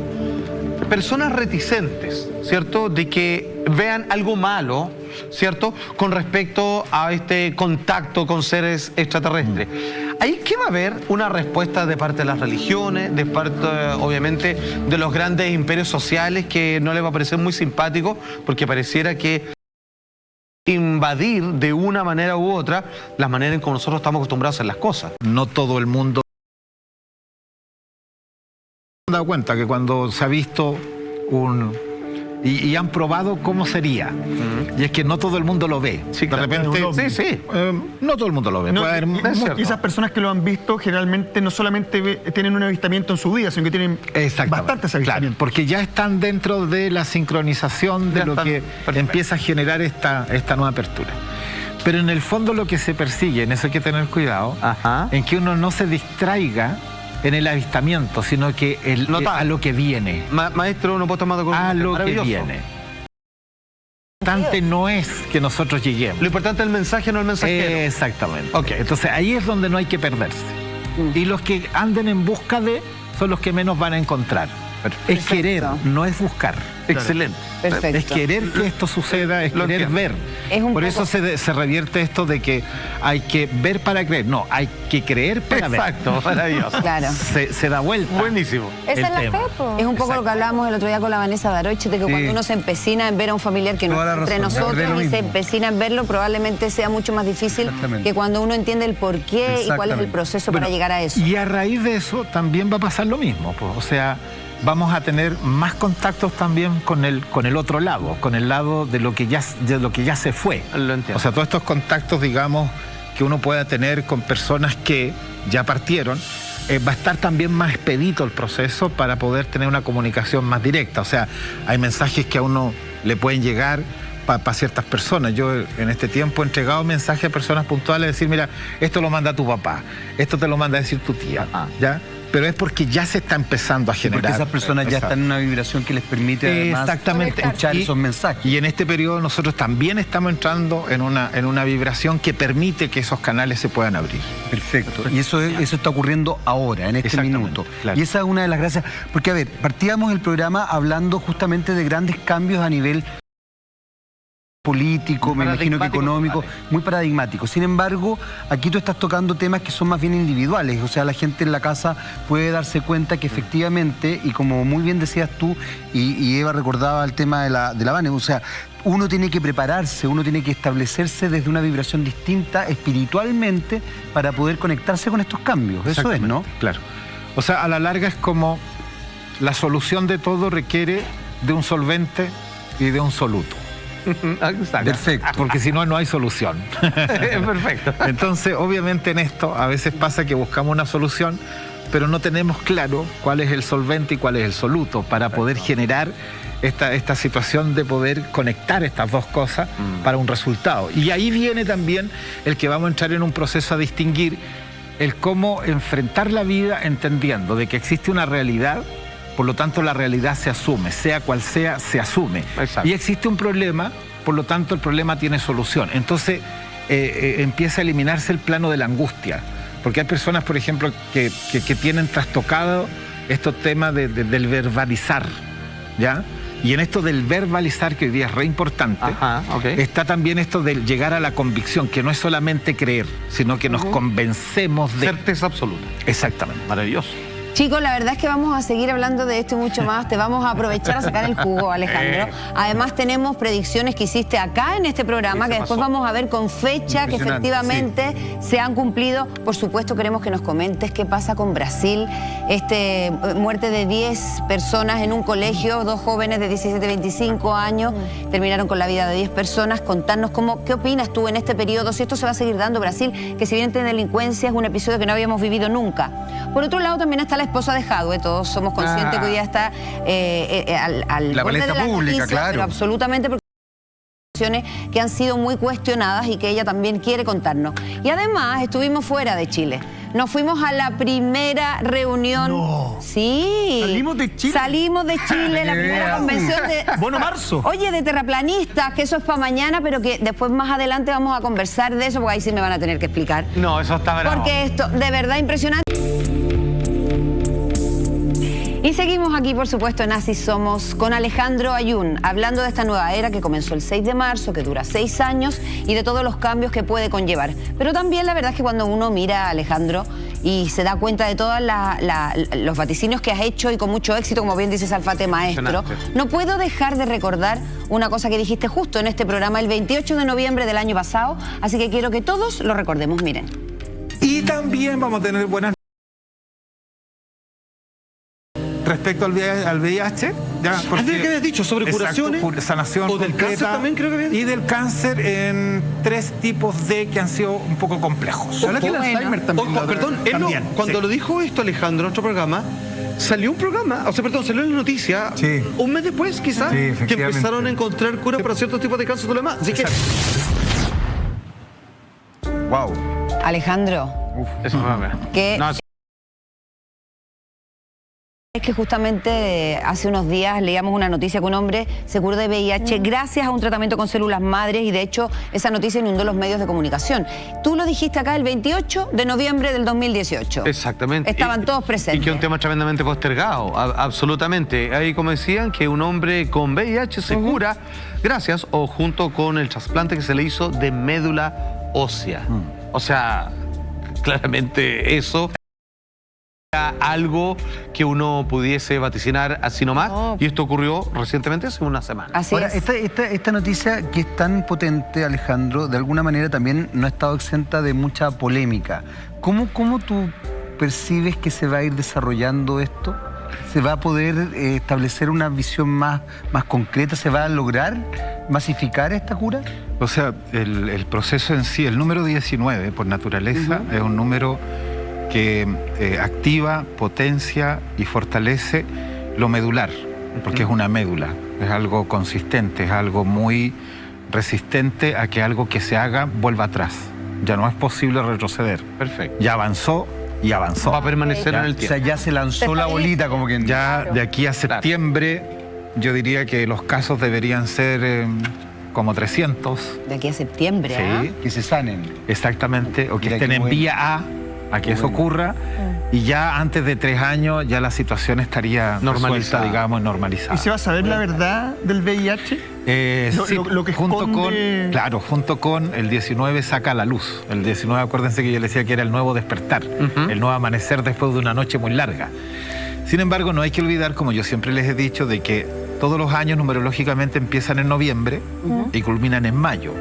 personas reticentes, ¿cierto? De que vean algo malo, ¿cierto? Con respecto a este contacto con seres extraterrestres. ¿Ahí qué va a haber? Una respuesta de parte de las religiones, de parte, obviamente, de los grandes imperios sociales, que no les va a parecer muy simpático, porque pareciera que invadir de una manera u otra las maneras en que nosotros estamos acostumbrados a hacer las cosas. No todo el mundo se ha dado cuenta que cuando se ha visto y han probado cómo sería. Y es que no todo el mundo lo ve. Sí, de repente, no todo el mundo lo ve. Y esas personas que lo han visto generalmente no solamente tienen un avistamiento en su vida, sino que tienen bastantes avistamientos. Claro, porque ya están dentro de la sincronización de lo que empieza a generar esta nueva apertura. Pero en el fondo lo que se persigue, en eso hay que tener cuidado, en que uno no se distraiga en el avistamiento, sino que a lo que viene. Maestro, uno puede tomar con a lo que viene. Lo importante no es que nosotros lleguemos. Lo importante es el mensaje, no el mensajero. Exactamente. Entonces ahí es donde no hay que perderse. Y los que anden en busca de son los que menos van a encontrar. Es querer, no es buscar. Excelente. Perfecto. Es querer que esto suceda, es querer ver. Por eso se revierte esto de que hay que ver para creer. No, hay que creer para ver. Exacto, maravilloso. Claro. Se da vuelta. Buenísimo. Esa es la fe, po. Es un poco lo que hablábamos el otro día con la Vanessa Daroche, de que cuando uno se empecina en ver a un familiar que no está entre nosotros y se empecina en verlo, probablemente sea mucho más difícil que cuando uno entiende el porqué y cuál es el proceso para llegar a eso. Y a raíz de eso también va a pasar lo mismo, pues. O sea, vamos a tener más contactos también con el otro lado, con el lado de lo que ya se fue. Lo entiendo. O sea, todos estos contactos, digamos, que uno pueda tener con personas que ya partieron, va a estar también más expedito el proceso para poder tener una comunicación más directa. O sea, hay mensajes que a uno le pueden llegar para ciertas personas. Yo en este tiempo he entregado mensajes a personas puntuales, decir, mira, esto lo manda tu papá, esto te lo manda a decir tu tía, ¿ya? Pero es porque ya se está empezando a generar. Porque esas personas ya están en una vibración que les permite además escuchar esos mensajes. Y en este periodo nosotros también estamos entrando en una vibración que permite que esos canales se puedan abrir. Perfecto. Y eso está ocurriendo ahora, en este minuto. Claro. Y esa es una de las gracias. Porque, a ver, partíamos el programa hablando justamente de grandes cambios a nivel político, me imagino que económico, muy paradigmático. Sin embargo, aquí tú estás tocando temas que son más bien individuales, o sea, la gente en la casa puede darse cuenta que efectivamente, y como muy bien decías tú, y Eva recordaba el tema de la Vane, o sea, uno tiene que prepararse, uno tiene que establecerse desde una vibración distinta espiritualmente para poder conectarse con estos cambios. Eso es, ¿no? Claro. O sea, a la larga es como la solución de todo requiere de un solvente y de un soluto. Perfecto. Porque si no, no hay solución. Perfecto. Entonces, obviamente en esto a veces pasa que buscamos una solución, pero no tenemos claro cuál es el solvente y cuál es el soluto para poder generar esta situación de poder conectar estas dos cosas para un resultado. Y ahí viene también el que vamos a entrar en un proceso a distinguir el cómo enfrentar la vida entendiendo de que existe una realidad. Por lo tanto, la realidad se asume, sea cual sea, se asume. Exacto. Y existe un problema, por lo tanto, el problema tiene solución. Entonces, empieza a eliminarse el plano de la angustia. Porque hay personas, por ejemplo, que tienen trastocado estos temas del verbalizar, ¿ya? Y en esto del verbalizar, que hoy día es re importante, está también esto del llegar a la convicción, que no es solamente creer, sino que nos convencemos de... Certeza absoluta. Exactamente. Maravilloso. Chicos, la verdad es que vamos a seguir hablando de esto y mucho más. Te vamos a aprovechar a sacar el jugo, Alejandro. Además, tenemos predicciones que hiciste acá en este programa, que después vamos a ver con fecha que efectivamente se han cumplido. Por supuesto, queremos que nos comentes qué pasa con Brasil. Muerte de 10 personas en un colegio, 2 jóvenes de 17 y 25 años terminaron con la vida de 10 personas. Contarnos qué opinas tú en este periodo, si esto se va a seguir dando. Brasil, que si bien tiene delincuencia, es un episodio que no habíamos vivido nunca. Por otro lado, también está la esposa de Jadwe, todos somos conscientes que hoy día está al borde de las noticias, pero absolutamente porque que han sido muy cuestionadas y que ella también quiere contarnos. Y además estuvimos fuera de Chile. Nos fuimos a la primera reunión. No. Sí. ¿Salimos de Chile? Salimos de Chile, la primera convención de... Bono Marzo. Oye, de terraplanistas, que eso es para mañana, pero que después más adelante vamos a conversar de eso, porque ahí sí me van a tener que explicar. No, eso está bravo. Porque esto, de verdad, impresionante. Y seguimos aquí, por supuesto, en Así Somos, con Alejandro Ayun, hablando de esta nueva era que comenzó el 6 de marzo, que dura 6 años, y de todos los cambios que puede conllevar. Pero también la verdad es que cuando uno mira a Alejandro y se da cuenta de todos los vaticinios que has hecho y con mucho éxito, como bien dice Salfate Maestro, no puedo dejar de recordar una cosa que dijiste justo en este programa el 28 de noviembre del año pasado, así que quiero que todos lo recordemos, miren. Y también vamos a tener buenas respecto al VIH, ya, porque, ¿qué habías dicho? ¿Sobre curaciones? Exacto, sanación ¿O del completa, cáncer también creo que habías dicho? Y del cáncer en 3 tipos D que han sido un poco complejos. Habla que el Alzheimer también. Perdón, también, cuando sí. lo dijo esto Alejandro en nuestro programa, salió un programa, salió en la noticia, Sí. un mes después quizás, Sí, que efectivamente. empezaron a encontrar cura para ciertos tipos de cáncer y todo lo demás. Así que... Wow. Alejandro, Eso fue que... No, Es que justamente hace unos días leíamos una noticia que un hombre se curó de VIH gracias a un tratamiento con células madres y de hecho esa noticia inundó los medios de comunicación. Tú lo dijiste acá el 28 de noviembre del 2018. exactamente. Estaban todos presentes. Y que es un tema tremendamente postergado, absolutamente. Ahí como decían que un hombre con VIH se cura gracias o junto con el trasplante que se le hizo de médula ósea. O sea, claramente eso... algo que uno pudiese vaticinar así nomás, y esto ocurrió recientemente hace una semana. Así Ahora, es. esta noticia que es tan potente, Alejandro, de alguna manera también no ha estado exenta de mucha polémica. ¿Cómo tú percibes que se va a ir desarrollando esto? ¿Se va a poder establecer una visión más concreta? ¿Se va a lograr masificar esta cura? O sea, el proceso en sí, el número 19 por naturaleza es un número que activa, potencia y fortalece lo medular, porque es una médula, es algo consistente, es algo muy resistente a que algo que se haga vuelva atrás. Ya no es posible retroceder. Perfecto. Ya avanzó y avanzó. Va a permanecer Ya. en el O tiempo. sea, ya se lanzó la bolita, como quien... Ya de aquí a septiembre, yo diría que los casos deberían ser como 300. De aquí a septiembre, Sí. Que se sanen. Exactamente, o que Mira estén qué en bueno. vía A que eso ocurra, y ya antes de 3 años ya la situación estaría Normalizada. resuelta, digamos, normalizada. ¿Y se va a saber la verdad del VIH? Sí, lo que junto esconde... junto con el 19 saca a la luz. El 19, acuérdense que yo les decía que era el nuevo despertar, el nuevo amanecer después de una noche muy larga. Sin embargo, no hay que olvidar, como yo siempre les he dicho, de que todos los años numerológicamente empiezan en noviembre y culminan en mayo.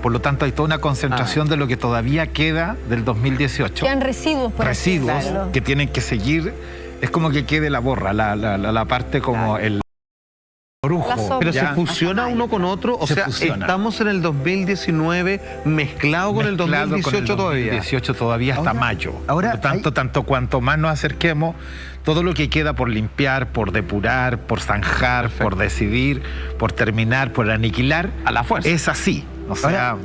Por lo tanto, hay toda una concentración de lo que todavía queda del 2018. Quedan residuos por así Residuos decirlo. que tienen que seguir. Es como que quede la borra, la parte como el orujo. Pero ya. se fusiona uno con otro, o Se sea, fusiona. estamos en el 2019 mezclado con el Mezclado 2018 con el 2018 todavía hasta mayo. ahora Por lo tanto, tanto cuanto más nos acerquemos, todo lo que queda por limpiar, por depurar, por zanjar, por decidir, por terminar, por aniquilar, A la fuerza. es así. O sea, Ahora,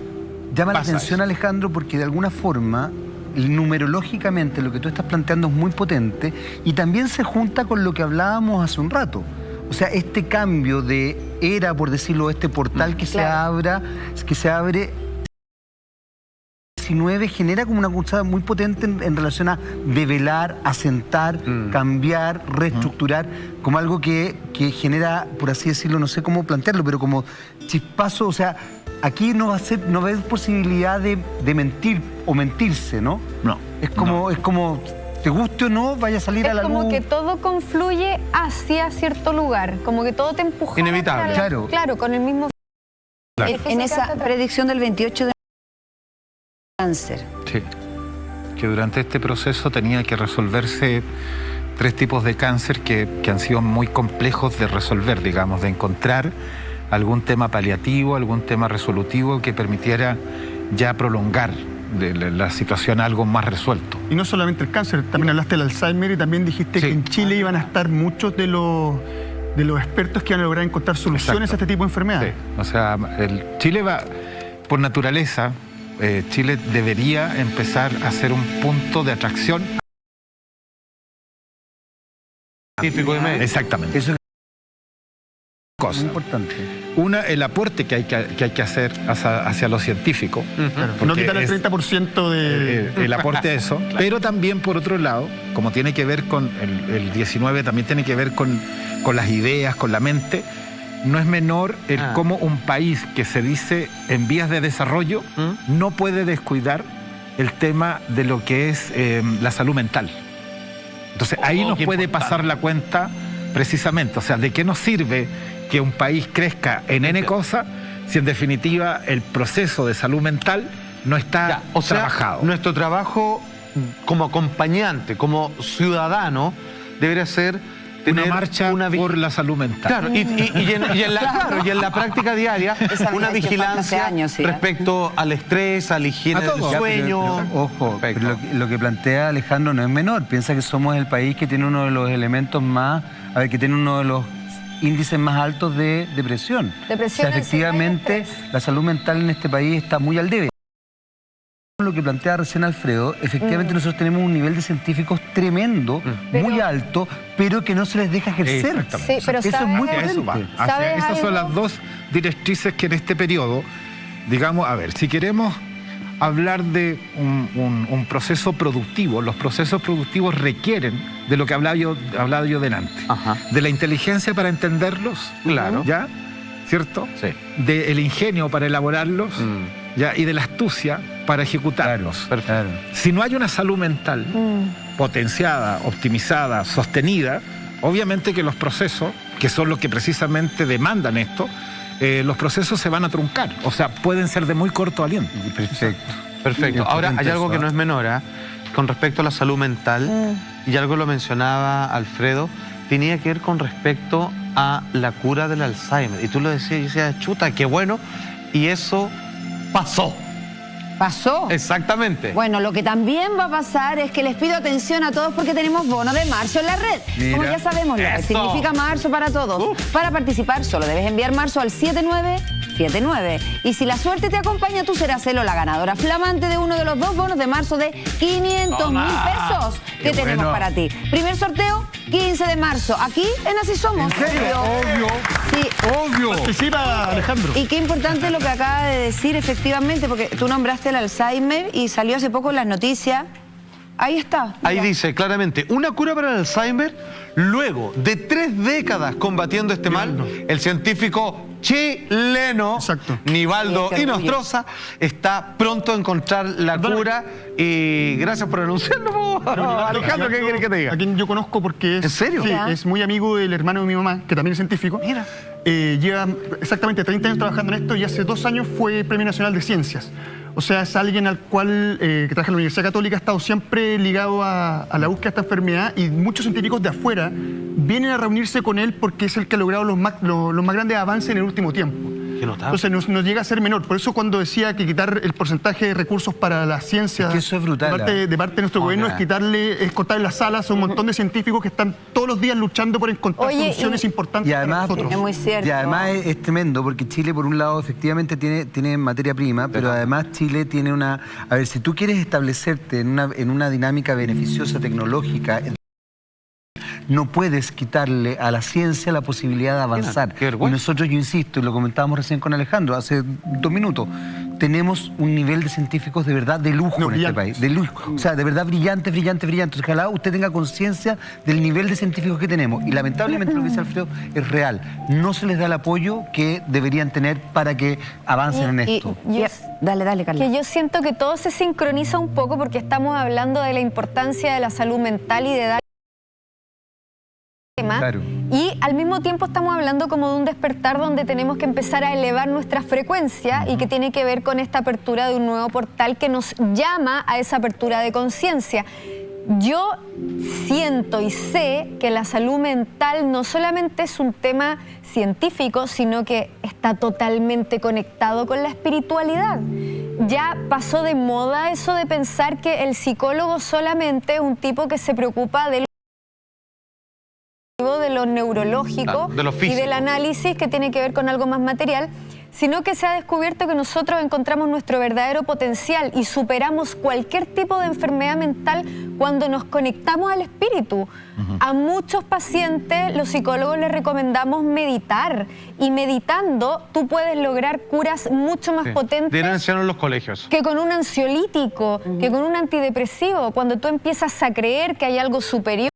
llama la pasa atención, eso. Alejandro, porque de alguna forma, numerológicamente, lo que tú estás planteando es muy potente y también se junta con lo que hablábamos hace un rato. O sea, este cambio de era, por decirlo, este portal que se abre, 19 genera como una cosa muy potente en relación a develar, asentar, cambiar, reestructurar, como algo que genera, por así decirlo, no sé cómo plantearlo, pero como chispazo, o sea, aquí no va a haber posibilidad de mentir o mentirse, ¿no? No. Es como, te guste o no, vaya a salir a la Es luz. como que todo confluye hacia cierto lugar, como que todo te empuja. Inevitable. Claro. Con el mismo... En esa predicción del 28 de cáncer. Sí, que durante este proceso tenía que resolverse 3 tipos de cáncer que han sido muy complejos de resolver, digamos, de encontrar algún tema paliativo, algún tema resolutivo que permitiera ya prolongar la situación a algo más resuelto. Y no solamente el cáncer, también hablaste del Alzheimer y también dijiste Sí. que en Chile iban a estar muchos de los expertos que van a lograr encontrar soluciones Exacto. a este tipo de enfermedades. Sí, o sea, Chile va, por naturaleza, Chile debería empezar a ser un punto de atracción. Científico y médico. Exactamente. Eso es Cosa. muy importante. Una, el aporte que hay que hacer hacia lo científico. Claro, no Porque quitar el es- 30% de... el aporte a eso, pero también por otro lado, como tiene que ver con el 19, también tiene que ver con las ideas, con la mente, no es menor el cómo un país que se dice en vías de desarrollo no puede descuidar el tema de lo que es la salud mental. Entonces ahí nos qué puede importante. pasar la cuenta precisamente, o sea, ¿de qué nos sirve que un país crezca en N cosas si en definitiva el proceso de salud mental no está Ya, o sea, trabajado? nuestro trabajo como acompañante, como ciudadano, debería ser tener una marcha por la salud mental. Claro, y en la práctica diaria, una vigilancia respecto al estrés, a la higiene del sueño. Ojo, pero lo que plantea Alejandro no es menor. Piensa que somos el país que tiene uno de los elementos más, que tiene uno de los índices más altos de depresión. O sea, efectivamente, la salud mental en este país está muy al debe. Lo que plantea recién Alfredo, efectivamente nosotros tenemos un nivel de científicos tremendo, muy alto, pero que no se les deja ejercer. Sí, pero eso es muy potente. Esas son las dos directrices que en este periodo, digamos, a ver, si queremos hablar de un proceso productivo, los procesos productivos requieren de lo que hablaba yo delante, de la inteligencia para entenderlos, claro, ¿ya? ¿Cierto? Sí. Del ingenio para elaborarlos, ¿ya? Y de la astucia para ejecutarlos. Claro. Si no hay una salud mental potenciada, optimizada, sostenida, obviamente que los procesos, que son los que precisamente demandan esto, los procesos se van a truncar, o sea, pueden ser de muy corto aliento. Perfecto. Ahora, hay algo que no es menor, con respecto a la salud mental, y algo lo mencionaba Alfredo, tenía que ver con respecto a la cura del Alzheimer. Y tú lo decías, y decías, chuta, qué bueno, y eso pasó. ¿Pasó? Exactamente. Bueno, lo que también va a pasar es que les pido atención a todos porque tenemos bono de marzo en la red. Mira. Como ya sabemos, lo que significa marzo para todos. Para participar solo debes enviar marzo al 7979. Y si la suerte te acompaña, tú serás la ganadora flamante de uno de los 2 bonos de marzo de 500.000 pesos que tenemos para ti. Primer sorteo, 15 de marzo. Aquí en Así Somos. ¿En serio? Obvio. Sí. Obvio. Participa, Alejandro. Y qué importante lo que acaba de decir, efectivamente, porque tú nombraste el Alzheimer y salió hace poco en las noticias. Ahí está. Mira. Ahí dice claramente, una cura para el Alzheimer luego de 3 décadas combatiendo este mal. El científico chileno Nivaldo Inostroza está pronto a encontrar la cura y gracias por anunciarlo. Alejandro, ¿qué quieres que te diga? A quien yo conozco porque es... ¿En serio? Sí, es muy amigo del hermano de mi mamá, que también es científico. Mira. Lleva exactamente 30 años trabajando en esto y hace 2 años fue Premio Nacional de Ciencias. O sea, es alguien al cual, que trabaja en la Universidad Católica, ha estado siempre ligado a la búsqueda de esta enfermedad y muchos científicos de afuera vienen a reunirse con él porque es el que ha logrado los más grandes avances en el último tiempo. Entonces nos llega a ser menor. Por eso cuando decía que quitar el porcentaje de recursos para la ciencia es que eso es brutal, de parte de nuestro gobierno es cortarle las alas a un montón de científicos que están todos los días luchando por encontrar soluciones importantes para nosotros. Es muy cierto. Y además es tremendo porque Chile, por un lado, efectivamente tiene materia prima, pero además Chile tiene una... A ver, si tú quieres establecerte en una dinámica beneficiosa tecnológica, no puedes quitarle a la ciencia la posibilidad de avanzar. Y nosotros, yo insisto, y lo comentábamos recién con Alejandro, hace 2 minutos, tenemos un nivel de científicos de verdad de lujo en este país. De lujo. O sea, de verdad brillantes. Ojalá usted tenga conciencia del nivel de científicos que tenemos. Y lamentablemente lo que dice Alfredo es real. No se les da el apoyo que deberían tener para que avancen en esto. Dale, Carla. Que yo siento que todo se sincroniza un poco porque estamos hablando de la importancia de la salud mental y de dar... Claro. Y al mismo tiempo estamos hablando como de un despertar donde tenemos que empezar a elevar nuestra frecuencia y que tiene que ver con esta apertura de un nuevo portal que nos llama a esa apertura de conciencia. Yo siento y sé que la salud mental no solamente es un tema científico, sino que está totalmente conectado con la espiritualidad. Ya pasó de moda eso de pensar que el psicólogo solamente es un tipo que se preocupa de lo neurológico y del análisis que tiene que ver con algo más material, sino que se ha descubierto que nosotros encontramos nuestro verdadero potencial y superamos cualquier tipo de enfermedad mental cuando nos conectamos al espíritu. A muchos pacientes los psicólogos les recomendamos meditar y meditando tú puedes lograr curas mucho más potentes en los colegios. Que con un ansiolítico, que con un antidepresivo. Cuando tú empiezas a creer que hay algo superior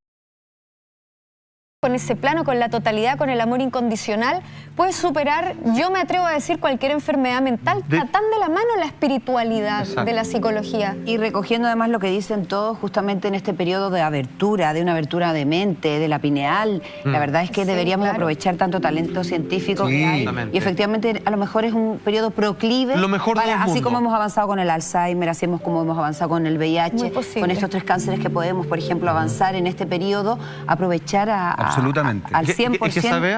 con ese plano, con la totalidad, con el amor incondicional, puedes superar, yo me atrevo a decir, cualquier enfermedad mental. Está tan de la mano la espiritualidad de la psicología. Y recogiendo además lo que dicen todos justamente en este periodo de abertura, de una abertura de mente, de la pineal, la verdad es que deberíamos aprovechar tanto talento científico que hay. Y efectivamente a lo mejor es un periodo proclive, lo mejor así como hemos avanzado con el Alzheimer, así como hemos avanzado con el VIH, con estos 3 cánceres que podemos, por ejemplo, avanzar en este periodo, aprovechar a Absolutamente. al 100%. Es que sabe,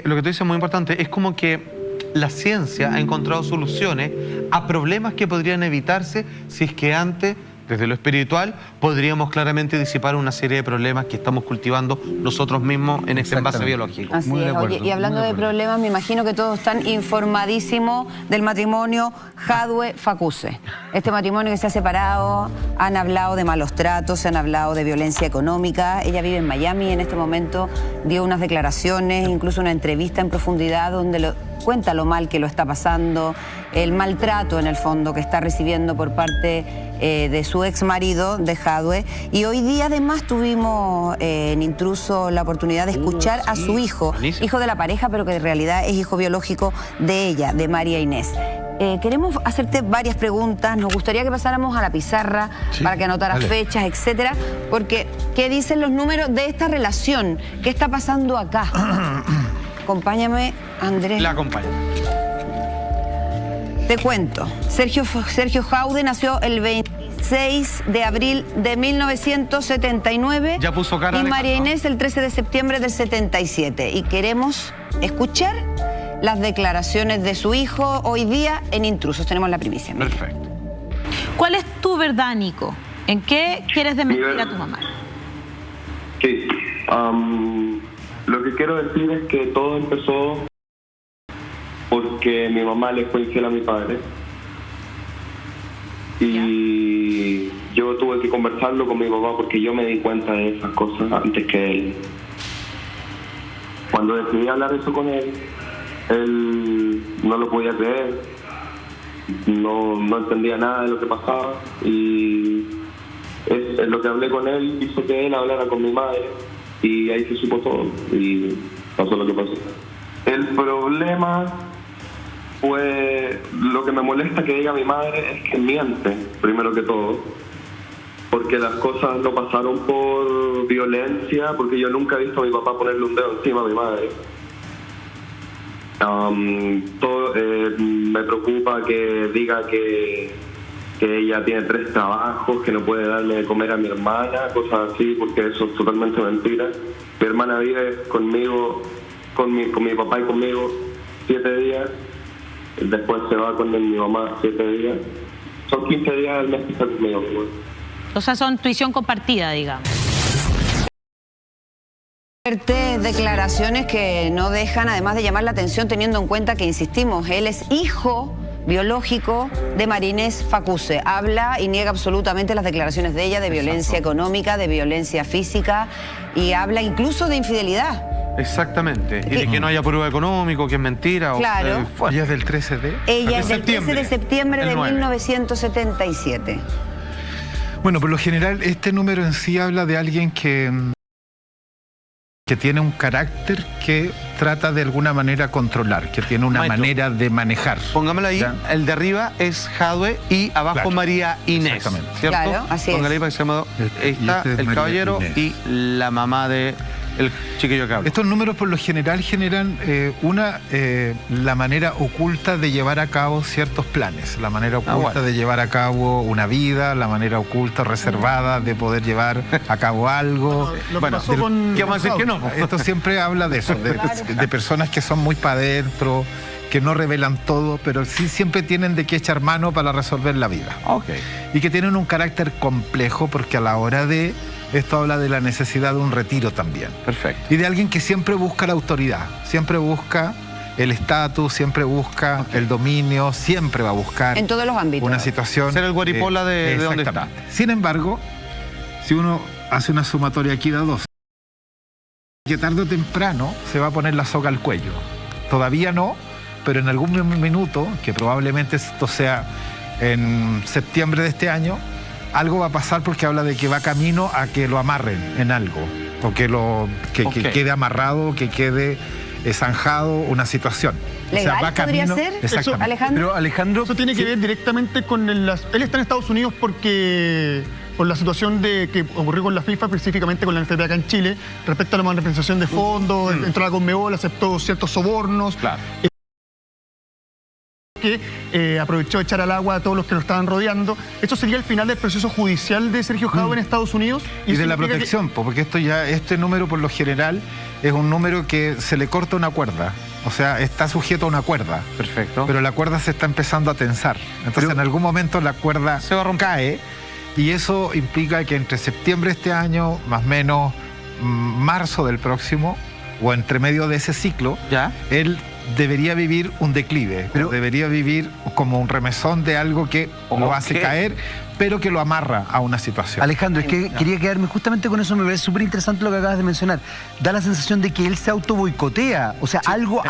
lo que tú dices es muy importante, es como que la ciencia ha encontrado soluciones a problemas que podrían evitarse si es que antes, desde lo espiritual, podríamos claramente disipar una serie de problemas que estamos cultivando nosotros mismos en este envase biológico. Así es. Oye, y hablando de problemas, me imagino que todos están informadísimos del matrimonio Jadwe-Facuse. Este matrimonio que se ha separado, han hablado de malos tratos, se han hablado de violencia económica. Ella vive en Miami, en este momento dio unas declaraciones, incluso una entrevista en profundidad donde cuenta lo mal que lo está pasando, el maltrato en el fondo que está recibiendo por parte de su ex marido, de Jadwe. Y hoy día además tuvimos en Intruso la oportunidad de escuchar a su hijo, hijo de la pareja, pero que en realidad es hijo biológico de ella, de María Inés. Queremos hacerte varias preguntas, nos gustaría que pasáramos a la pizarra para que anotaras fechas, etcétera, porque ¿qué dicen los números de esta relación? ¿Qué está pasando acá? Acompáñame, Andrés. La acompaño. Te cuento, Sergio Jaude nació el 26 de abril de 1979 ya puso cara y María Alejandro. Inés el 13 de septiembre del 77. Y queremos escuchar las declaraciones de su hijo hoy día en Intrusos. Tenemos la primicia. Mira. Perfecto. ¿Cuál es tu verdad, Nico? ¿En qué quieres desmentir a tu mamá? Sí, lo que quiero decir es que todo empezó porque mi mamá le fue infiel a mi padre y yo tuve que conversarlo con mi papá porque yo me di cuenta de esas cosas antes que él. Cuando decidí hablar eso con él, él no lo podía creer, no entendía nada de lo que pasaba y es lo que hablé con él hizo que él hablara con mi madre y ahí se supo todo y pasó lo que pasó. El problema fue, lo que me molesta que diga mi madre es que miente, primero que todo, porque las cosas no pasaron por violencia, porque yo nunca he visto a mi papá ponerle un dedo encima a mi madre. Me preocupa que diga que ella tiene 3 trabajos, que no puede darle de comer a mi hermana, cosas así, porque eso es totalmente mentira. Mi hermana vive conmigo, con mi papá y conmigo 7 días, después se va con mi mamá 7 días. Son 15 días al mes que está conmigo. O sea, son tuición compartida, digamos. Declaraciones que no dejan, además de llamar la atención, teniendo en cuenta que, insistimos, él es hijo biológico de María Inés Facuse. Habla y niega absolutamente las declaraciones de ella de violencia económica, de violencia física y habla incluso de infidelidad. Exactamente. Y de que no haya prueba económico, que es mentira. Claro. ¿Ella es del 13 de? Ella es del 13 de septiembre de 1977. Bueno, por lo general este número en sí habla de alguien que tiene un carácter que trata de alguna manera controlar, que tiene una manera de manejar. Pongámoslo ahí, ¿ya? El de arriba es Jadwe y abajo María Inés. Exactamente. ¿Cierto? Claro, así es. Póngale ahí para que se llama, está el caballero y la mamá de el chiquillo cabro. Estos números por lo general generan la manera oculta de llevar a cabo ciertos planes, la manera oculta de llevar a cabo una vida, la manera oculta, reservada de poder llevar a cabo algo. Bueno, ¿qué vamos a decir que no? Esto siempre habla de eso, de personas que son muy para adentro, que no revelan todo, pero sí siempre tienen de qué echar mano para resolver la vida. Y que tienen un carácter complejo porque a la hora de... Esto habla de la necesidad de un retiro también. Perfecto. Y de alguien que siempre busca la autoridad, siempre busca el estatus, siempre busca el dominio, siempre va a buscar... En todos los ámbitos. Una situación... Ser el guaripola de donde está. Sin embargo, si uno hace una sumatoria aquí da 2, que tarde o temprano se va a poner la soga al cuello. Todavía no, pero en algún minuto, que probablemente esto sea en septiembre de este año, algo va a pasar porque habla de que va camino a que lo amarren en algo, o que quede amarrado, que quede zanjado una situación. ¿Legal podría ser? Eso, Alejandro. Pero Alejandro, eso tiene que ver directamente con él está en Estados Unidos porque por la situación que ocurrió con la FIFA, específicamente con la NFP acá en Chile, respecto a la malversación de fondos, entró a la Conmebol, aceptó ciertos sobornos. Claro. que aprovechó de echar al agua a todos los que lo estaban rodeando. ¿Esto sería el final del proceso judicial de Sergio Jadwe en Estados Unidos? Y de la protección, porque este número por lo general es un número que se le corta una cuerda. O sea, está sujeto a una cuerda. Perfecto. Pero la cuerda se está empezando a tensar. Entonces en algún momento la cuerda se va a romper, cae, y eso implica que entre septiembre de este año, más o menos marzo del próximo, o entre medio de ese ciclo, él debería vivir un declive, pero debería vivir como un remesón de algo que lo hace caer, pero que lo amarra a una situación. Alejandro, es que quería quedarme justamente con eso, me parece súper interesante lo que acabas de mencionar. Da la sensación de que él se autoboicotea, o sea, algo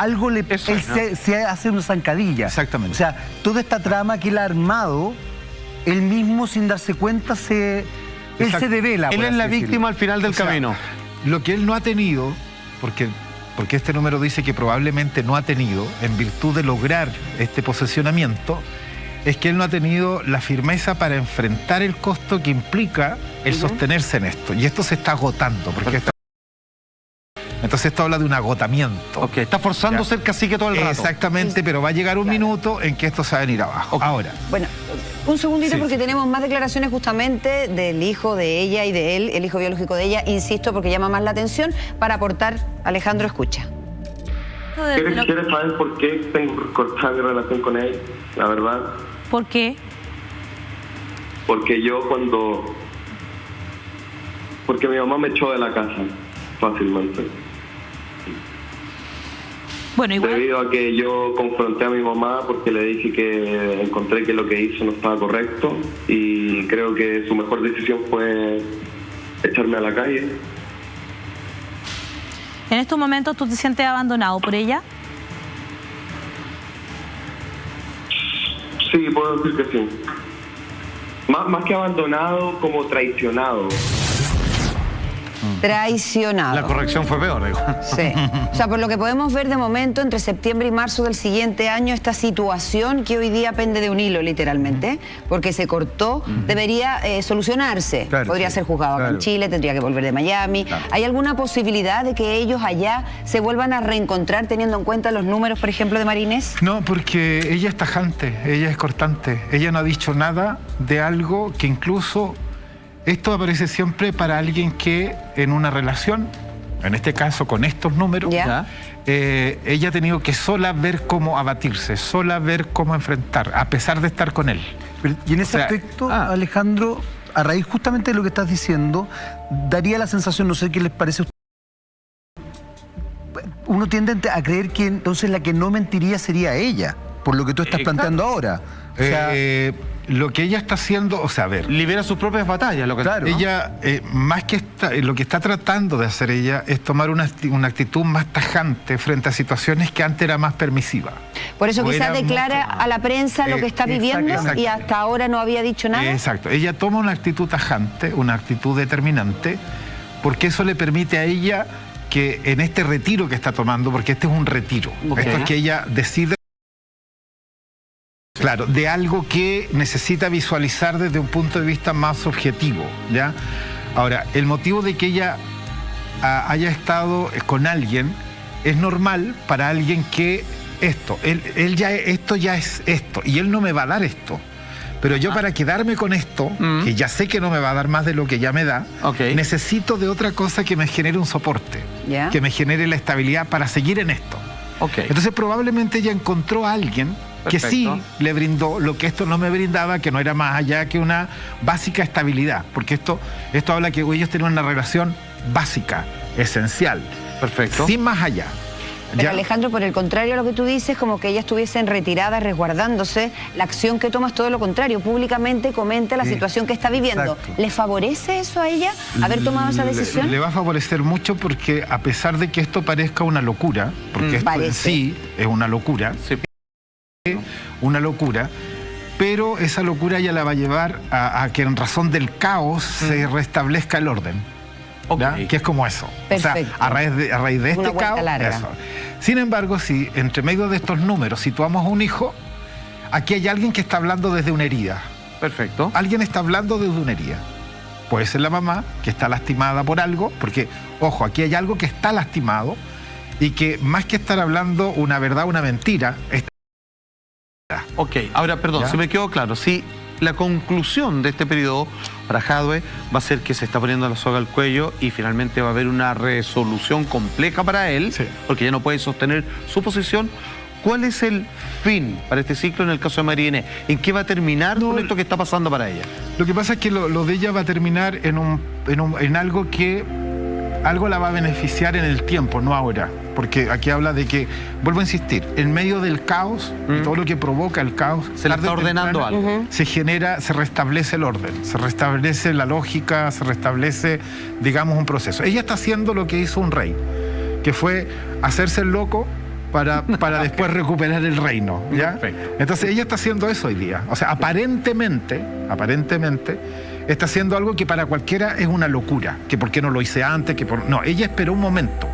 se hace una zancadilla. Exactamente. O sea, toda esta trama que él ha armado, él mismo sin darse cuenta él se devela. Él es la víctima al final del camino. Lo que él no ha tenido, porque este número dice que probablemente no ha tenido, en virtud de lograr este posesionamiento, es que él no ha tenido la firmeza para enfrentar el costo que implica el sostenerse en esto. Y esto se está agotando. Entonces esto habla de un agotamiento. Está forzando a ser cacique todo el rato. Exactamente, pero va a llegar un minuto en que esto se va a venir abajo. Ahora. Bueno, un segundito porque tenemos más declaraciones justamente del hijo de ella y de él, el hijo biológico de ella, insisto, porque llama más la atención, para aportar. Alejandro, escucha. ¿Quieres saber por qué tengo cortada mi relación con él? La verdad. ¿Por qué? Porque porque mi mamá me echó de la casa fácilmente. Bueno, igual... Debido a que yo confronté a mi mamá porque le dije que encontré que lo que hizo no estaba correcto, y creo que su mejor decisión fue echarme a la calle. ¿En estos momentos tú te sientes abandonado por ella? Sí, puedo decir que sí. Más que abandonado, como traicionado. Traicionado. La corrección fue peor, digo. Sí. O sea, por lo que podemos ver de momento, entre septiembre y marzo del siguiente año, esta situación que hoy día pende de un hilo, literalmente, porque se cortó, debería solucionarse. Claro, podría ser juzgado acá en Chile, tendría que volver de Miami. ¿Hay alguna posibilidad de que ellos allá se vuelvan a reencontrar teniendo en cuenta los números, por ejemplo, de Marinés? No, porque ella es tajante, ella es cortante. Ella no ha dicho nada de algo que incluso... Esto aparece siempre para alguien que en una relación, en este caso con estos números, ella ha tenido que sola ver cómo abatirse, sola ver cómo enfrentar, a pesar de estar con él. Y en ese aspecto, Alejandro, a raíz justamente de lo que estás diciendo, daría la sensación, no sé qué les parece a ustedes, uno tiende a creer que entonces la que no mentiría sería ella, por lo que tú estás planteando ahora. O sea, lo que ella está haciendo, o sea, a ver... Libera sus propias batallas. Ella, más que lo que está tratando de hacer ella es tomar una actitud más tajante frente a situaciones que antes era más permisiva. Por eso quizás declara a la prensa lo que está viviendo y hasta ahora no había dicho nada. Exacto. Ella toma una actitud tajante, una actitud determinante, porque eso le permite a ella que en este retiro que está tomando, porque este es un retiro, esto es que ella decide... Claro, de algo que necesita visualizar desde un punto de vista más objetivo, ¿ya? Ahora, el motivo de que ella haya estado con alguien es normal para alguien que esto ya es esto, y él no me va a dar esto. Pero yo para quedarme con esto, que ya sé que no me va a dar más de lo que ya me da, necesito de otra cosa que me genere un soporte, que me genere la estabilidad para seguir en esto. Entonces probablemente ella encontró a alguien que sí le brindó lo que esto no me brindaba, que no era más allá que una básica estabilidad, porque esto habla que ellos tenían una relación básica, esencial, sin más allá. Pero Alejandro, por el contrario a lo que tú dices, como que ella estuviese en retirada, resguardándose, la acción que toma es todo lo contrario, públicamente comenta la situación que está viviendo. ¿Le favorece eso a ella, haber tomado esa decisión? Le va a favorecer mucho porque a pesar de que esto parezca una locura, porque esto en sí es una locura, pero esa locura ya la va a llevar a que en razón del caos se restablezca el orden. Que es como eso. O sea, a raíz de este caos, eso. Sin embargo, si entre medio de estos números situamos a un hijo, aquí hay alguien que está hablando desde una herida. Alguien está hablando desde una herida. Puede ser la mamá, que está lastimada por algo, porque, ojo, aquí hay algo que está lastimado y que más que estar hablando una verdad, una mentira, Ok, ahora, perdón, ¿Ya? se me quedó claro. Si la conclusión de este periodo para Jadwe va a ser que se está poniendo la soga al cuello y finalmente va a haber una resolución compleja para él, porque ya no puede sostener su posición. ¿Cuál es el fin para este ciclo en el caso de María Inés? ¿En qué va a terminar con esto que está pasando para ella? Lo que pasa es que lo de ella va a terminar en algo que algo la va a beneficiar en el tiempo, no ahora. Porque aquí habla de que, vuelvo a insistir, en medio del caos y todo lo que provoca el caos, se le está ordenando algo. Se restablece el orden, se restablece la lógica, se restablece, digamos, un proceso. Ella está haciendo lo que hizo un rey, que fue hacerse el loco para después recuperar el reino, ¿ya? Perfecto. Entonces ella está haciendo eso hoy día. O sea, aparentemente, está haciendo algo que para cualquiera es una locura. Que por qué no lo hice antes, no, ella esperó un momento.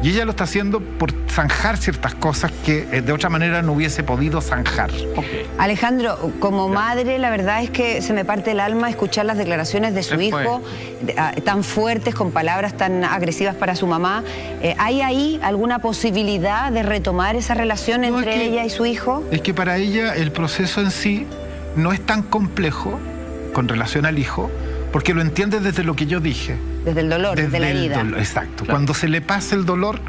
Y ella lo está haciendo por zanjar ciertas cosas que de otra manera no hubiese podido zanjar. Okay. Alejandro, como madre, la verdad es que se me parte el alma escuchar las declaraciones de su hijo, tan fuertes, con palabras tan agresivas para su mamá. ¿Hay ahí alguna posibilidad de retomar esa relación entre ella y su hijo? Es que para ella el proceso en sí no es tan complejo con relación al hijo, porque lo entiende desde lo que yo dije. Desde el dolor, desde la herida. Exacto. Claro. Cuando se le pasa el dolor,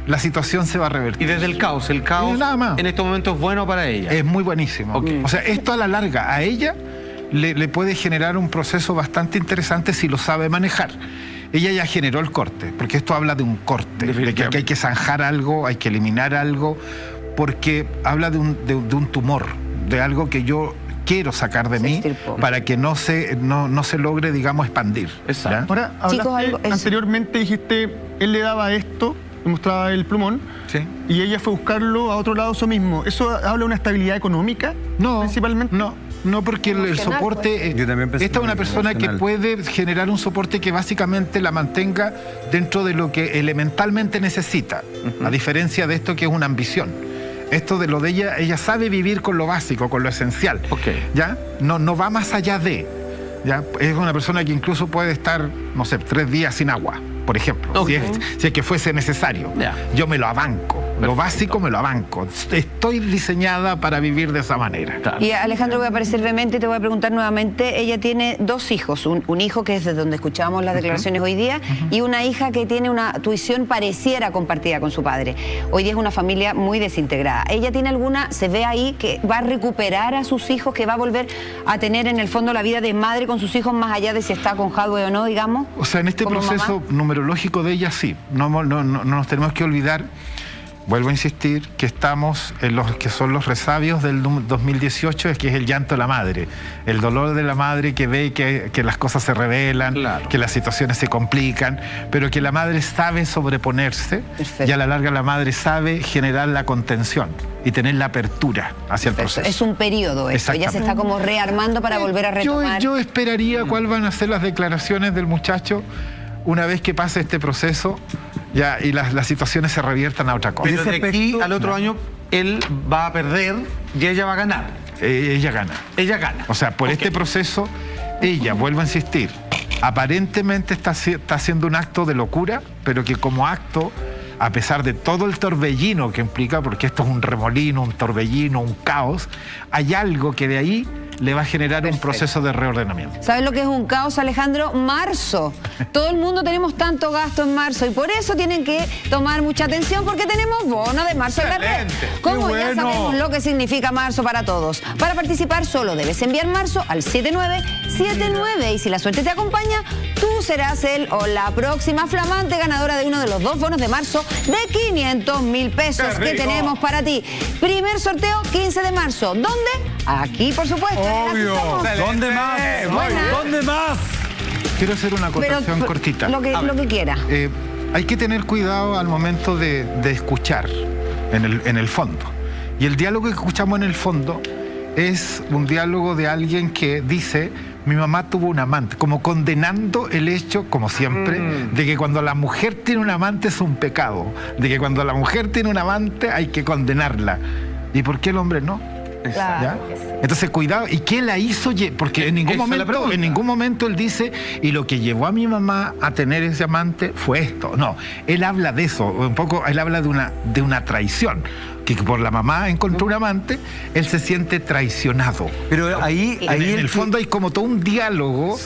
la situación se va a revertir. Y desde el caos nada más. En estos momentos es bueno para ella. Es muy buenísimo. Okay. O sea, esto a la larga, a ella le puede generar un proceso bastante interesante si lo sabe manejar. Ella ya generó el corte, porque esto habla de un corte, de que aquí hay que zanjar algo, hay que eliminar algo, porque habla de un tumor, de algo que yo quiero sacar de mí para que no se logre, digamos, expandir. Exacto. Ahora, hablaste, anteriormente dijiste, él le daba esto, le mostraba el plumón, y ella fue a buscarlo a otro lado eso mismo. ¿Eso habla de una estabilidad económica? No, principalmente. No, porque el soporte... Esta es una persona que puede generar un soporte que básicamente la mantenga dentro de lo que elementalmente necesita, a diferencia de esto que es una ambición. Esto de lo de ella sabe vivir con lo básico, con lo esencial. ¿Ya? No va más allá de. ¿Ya? Es una persona que incluso puede estar, no sé, 3 días sin agua, por ejemplo, si es que fuese necesario. Yo me lo abanco. Lo básico me lo abanco. Estoy diseñada para vivir de esa manera. Claro. Y Alejandro, voy a aparecer brevemente y te voy a preguntar nuevamente. Ella tiene 2 hijos. Un hijo que es de donde escuchábamos las declaraciones hoy día y una hija que tiene una tuición pareciera compartida con su padre. Hoy día es una familia muy desintegrada. ¿Ella tiene alguna, se ve ahí, que va a recuperar a sus hijos, que va a volver a tener en el fondo la vida de madre con sus hijos más allá de si está con Jadwe o no, digamos? O sea, en este proceso numerológico de ella sí. No nos tenemos que olvidar. Vuelvo a insistir que estamos en los que son los resabios del 2018, que es el llanto de la madre, el dolor de la madre que ve que las cosas se revelan, que las situaciones se complican, pero que la madre sabe sobreponerse y a la larga la madre sabe generar la contención y tener la apertura hacia el proceso. Es un periodo esto, ella se está como rearmando para volver a retomar. Yo esperaría cuál van a ser las declaraciones del muchacho una vez que pase este proceso. Ya, y las situaciones se reviertan a otra cosa. Pero de aquí al otro año, él va a perder y ella va a ganar. Ella gana. Ella gana. O sea, por este proceso, ella, vuelvo a insistir, aparentemente está haciendo un acto de locura, pero que como acto, a pesar de todo el torbellino que implica, porque esto es un remolino, un torbellino, un caos, hay algo que de ahí le va a generar un proceso de reordenamiento. ¿Sabes lo que es un caos, Alejandro? Marzo. Todo el mundo tenemos tanto gasto en marzo y por eso tienen que tomar mucha atención porque tenemos bono de marzo en la red. Como ya sabemos lo que significa marzo para todos. Para participar solo debes enviar marzo al 7979 y si la suerte te acompaña, tú serás el o la próxima flamante ganadora de uno de los 2 bonos de marzo de 500.000 pesos que tenemos para ti. Primer sorteo 15 de marzo. ¿Dónde? Aquí, por supuesto. Obvio. ¿Dónde más? ¿Dónde más? Quiero hacer una acotación cortita. Lo que quiera. Hay que tener cuidado al momento de escuchar en el fondo. Y el diálogo que escuchamos en el fondo es un diálogo de alguien que dice: mi mamá tuvo un amante, como condenando el hecho, como siempre, de que cuando la mujer tiene un amante es un pecado, de que cuando la mujer tiene un amante hay que condenarla. ¿Y por qué el hombre no? Claro. Entonces, cuidado. ¿Y qué la hizo? Porque en ningún momento él dice, y lo que llevó a mi mamá a tener ese amante fue esto. No, él habla de eso, un poco, él habla de una traición. que por la mamá encontró un amante, él se siente traicionado. Pero ahí en el fondo hay como todo un diálogo.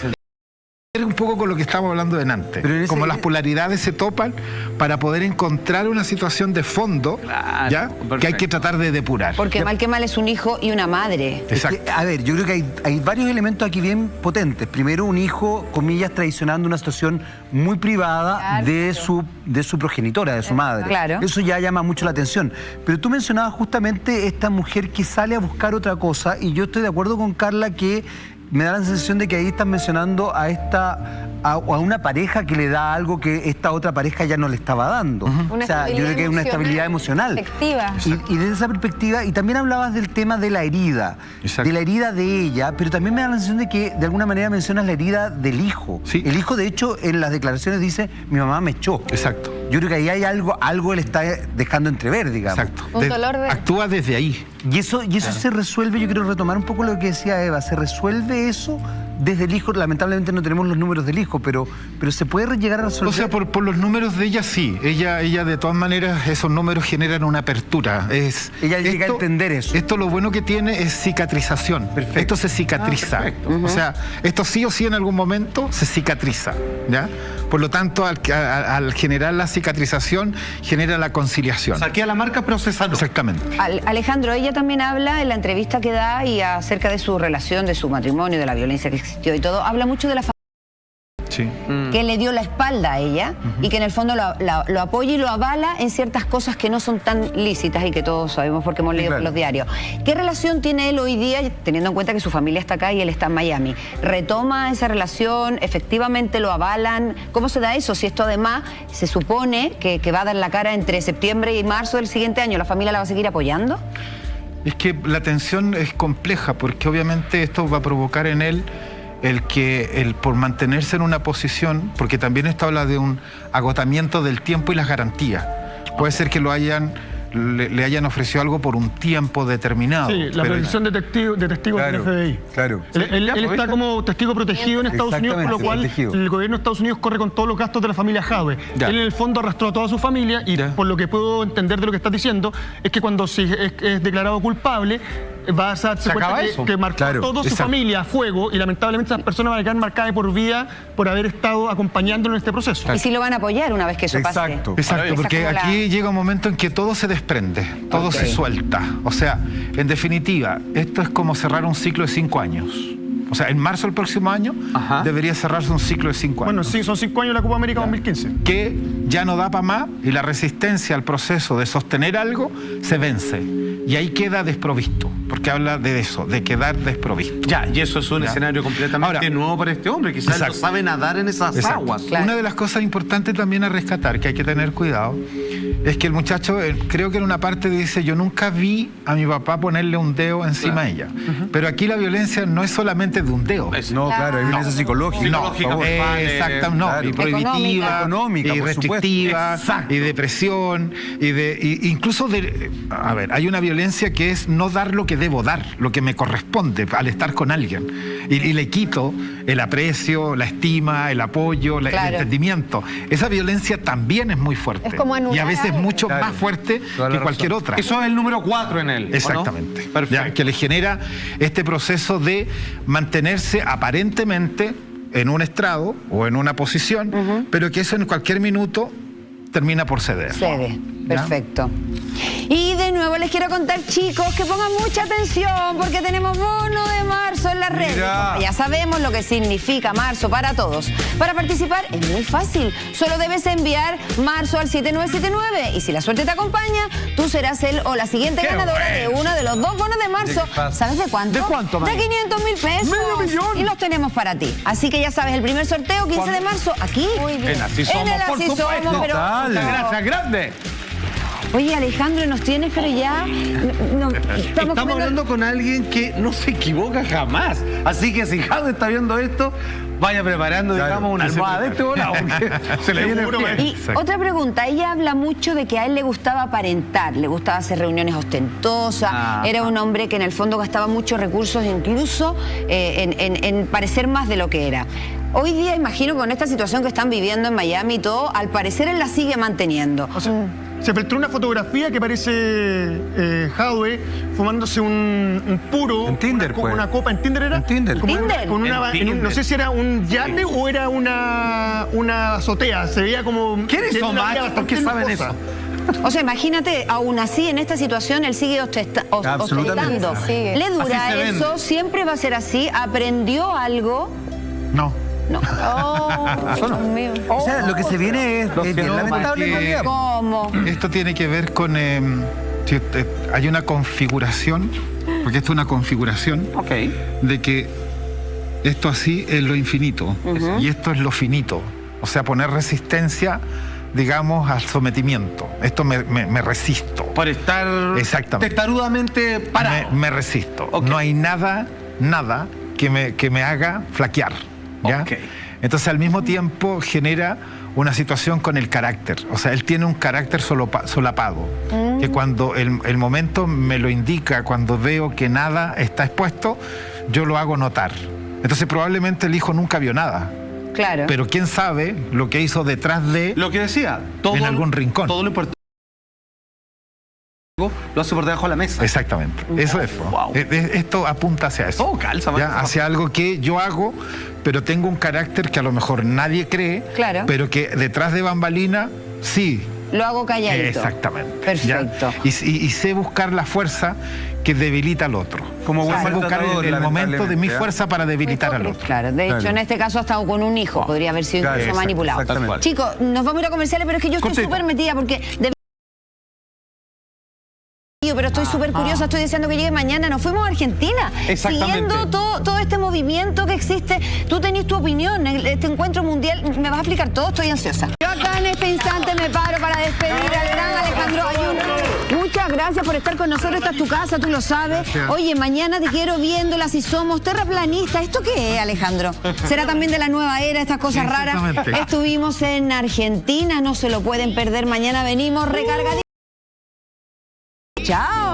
Un poco con lo que estábamos hablando de antes, como las polaridades se topan para poder encontrar una situación de fondo, ¿ya? Que hay que tratar de depurar. Porque mal que mal es un hijo y una madre. Exacto. Es que, a ver, yo creo que hay varios elementos aquí bien potentes. Primero, un hijo, comillas, traicionando una situación muy privada de su progenitora, de su madre. Claro. Eso ya llama mucho la atención. Pero tú mencionabas justamente esta mujer que sale a buscar otra cosa, y yo estoy de acuerdo con Carla que me da la sensación de que ahí están mencionando a una pareja que le da algo que esta otra pareja ya no le estaba dando. O sea, yo creo que es una estabilidad emocional. Y desde esa perspectiva, y también hablabas del tema de la herida, de la herida de ella, pero también me da la sensación de que de alguna manera mencionas la herida del hijo. Sí. El hijo, de hecho, en las declaraciones dice, mi mamá me echó. Exacto. Yo creo que ahí hay algo él está dejando entrever, digamos. Exacto. Un dolor de... Actúa desde ahí. Y eso se resuelve, yo quiero retomar un poco lo que decía Eva, se resuelve eso desde el hijo. Lamentablemente no tenemos los números del hijo, pero se puede llegar a resolver. O sea, por los números de ella sí, ella de todas maneras, esos números generan una apertura. Ella llega a entender eso. Esto lo bueno que tiene es cicatrización. Perfecto. Esto se cicatriza. O sea, esto sí o sí en algún momento se cicatriza, ¿ya? Por lo tanto, al generar la cicatrización, genera la conciliación. Saqué a la marca procesando. Exactamente. Alejandro, ella también habla en la entrevista que da y acerca de su relación, de su matrimonio, de la violencia que existió y todo. Habla mucho de la familia. Sí. Que le dio la espalda a ella y que en el fondo lo apoya y lo avala en ciertas cosas que no son tan lícitas y que todos sabemos porque hemos leído los diarios. ¿Qué relación tiene él hoy día, teniendo en cuenta que su familia está acá y él está en Miami? ¿Retoma esa relación? ¿Efectivamente lo avalan? ¿Cómo se da eso? Si esto además se supone que va a dar la cara entre septiembre y marzo del siguiente año, ¿la familia la va a seguir apoyando? Es que la tensión es compleja porque obviamente esto va a provocar en él por mantenerse en una posición, porque también esto habla de un agotamiento del tiempo y las garantías. Puede ser que le hayan ofrecido algo por un tiempo determinado. Sí, la protección de testigos del FBI. Claro. Él está como testigo protegido en Estados Unidos, por lo cual el gobierno de Estados Unidos corre con todos los gastos de la familia Jadwe. Él en el fondo arrastró a toda su familia y por lo que puedo entender de lo que estás diciendo, es que cuando es declarado culpable, va a darse cuenta que marcó a toda su familia a fuego y lamentablemente esas personas van a quedar marcadas por vida por haber estado acompañándolo en este proceso. Y si lo van a apoyar una vez que eso pase. Exacto, porque aquí llega un momento en que todo se desprende, todo se suelta. O sea, en definitiva, esto es como cerrar un ciclo de 5 años. O sea, en marzo del próximo año debería cerrarse un ciclo de 5 años. Bueno, sí, son 5 años la Copa América 2015. Que ya no da para más y la resistencia al proceso de sostener algo se vence. Y ahí queda desprovisto, porque habla de eso, de quedar desprovisto. Ya, y eso es un escenario completamente nuevo para este hombre, quizás no sabe nadar en esas aguas. Claro. Una de las cosas importantes también a rescatar, que hay que tener cuidado, es que el muchacho, creo que en una parte dice, yo nunca vi a mi papá ponerle un dedo encima a ella. Pero aquí la violencia no es solamente de un dedo. No, claro, hay violencia psicológica. Exactamente, y prohibitiva, económica, y restrictiva, y depresión, incluso a ver, hay una violencia que es no dar lo que debo dar, lo que me corresponde al estar con alguien. Y le quito el aprecio, la estima, el apoyo, el entendimiento. Esa violencia también es muy fuerte. Es como anular, y a veces mucho más fuerte que cualquier otra. Eso es el número 4 en él. Exactamente. ¿No? Ya, que le genera este proceso de mantenerse aparentemente en un estrado o en una posición, pero que eso en cualquier minuto termina por ceder. Cede, perfecto. Y de nuevo les quiero contar, chicos, que pongan mucha atención porque tenemos bono de marzo en la red. Ya sabemos lo que significa marzo para todos. Para participar es muy fácil. Solo debes enviar marzo al 7979 y si la suerte te acompaña, tú serás el o la siguiente ganadora de uno de los 2 bonos de marzo. ¿Sabes de cuánto? ¿De cuánto, De 500.000 pesos. ¡Medio millón! Y los tenemos para ti. Así que ya sabes, el primer sorteo, 15 de marzo, aquí. Muy bien. En Así Somos, en el por Así supuesto. Somos, pero... Gracias, grande. Oye, Alejandro, nos tienes, pero ya... Estamos hablando con alguien que no se equivoca jamás. Así que si Jadwe está viendo esto, vaya preparando, digamos, una almohada de este volado. Se le viene el pie. Y otra pregunta, ella habla mucho de que a él le gustaba aparentar, le gustaba hacer reuniones ostentosas, era un hombre que en el fondo gastaba muchos recursos, incluso en parecer más de lo que era. Hoy día, imagino, con esta situación que están viviendo en Miami y todo, al parecer él la sigue manteniendo. se filtró una fotografía que parece Jadwe fumándose un puro. En Tinder, con una copa. ¿En Tinder era? En Tinder. Con una, no sé si era un yate o era una azotea. Se veía como... ¿Quiénes son, Max? ¿Por qué saben eso? O sea, imagínate, aún así, en esta situación, él sigue ostentando. Sí. ¿Le dura eso? ¿Siempre va a ser así? ¿Aprendió algo? No. No. Dios mío. O sea, lo que se viene es bien lamentable en realidad. ¿Cómo? Esto tiene que ver con... hay una configuración, porque esto es una configuración de que esto así es lo infinito y esto es lo finito. O sea, poner resistencia, digamos, al sometimiento. Esto me resisto. Por estar testarudamente parado. Me resisto. No hay nada que me haga flaquear. ¿ya? Entonces, al mismo tiempo, genera una situación con el carácter. O sea, él tiene un carácter solapado. Que cuando el momento me lo indica, cuando veo que nada está expuesto, yo lo hago notar. Entonces, probablemente el hijo nunca vio nada. Claro. Pero quién sabe lo que hizo detrás de... Lo que decía, todo, en algún rincón. Todo lo importante lo hace por debajo de la mesa. Exactamente. Eso es. Wow. Esto apunta hacia eso. Oh, calza, ¿ya? Hacia algo que yo hago, pero tengo un carácter que a lo mejor nadie cree, pero que detrás de bambalina, sí. Lo hago calladito. Exactamente. Perfecto. Y sé buscar la fuerza que debilita al otro. Como sé buscar el momento de mi fuerza para debilitar al otro. Claro, de hecho en este caso ha estado con un hijo, podría haber sido incluso manipulado. Chicos, nos vamos a ir a comerciales, pero es que yo estoy súper metida porque... Pero estoy súper curiosa, estoy deseando que llegue mañana. Nos fuimos a Argentina, siguiendo todo este movimiento que existe. Tú tenés tu opinión en este encuentro mundial. ¿Me vas a explicar todo? Estoy ansiosa. Yo acá en este instante me paro para despedir al gran Alejandro Ayun. Muchas gracias por estar con nosotros. Esta es tu casa, tú lo sabes. Oye, mañana te quiero viéndola si somos terraplanistas. ¿Esto qué es, Alejandro? ¿Será también de la nueva era, estas cosas raras? Estuvimos en Argentina, no se lo pueden perder. Mañana venimos recargaditos. Chao.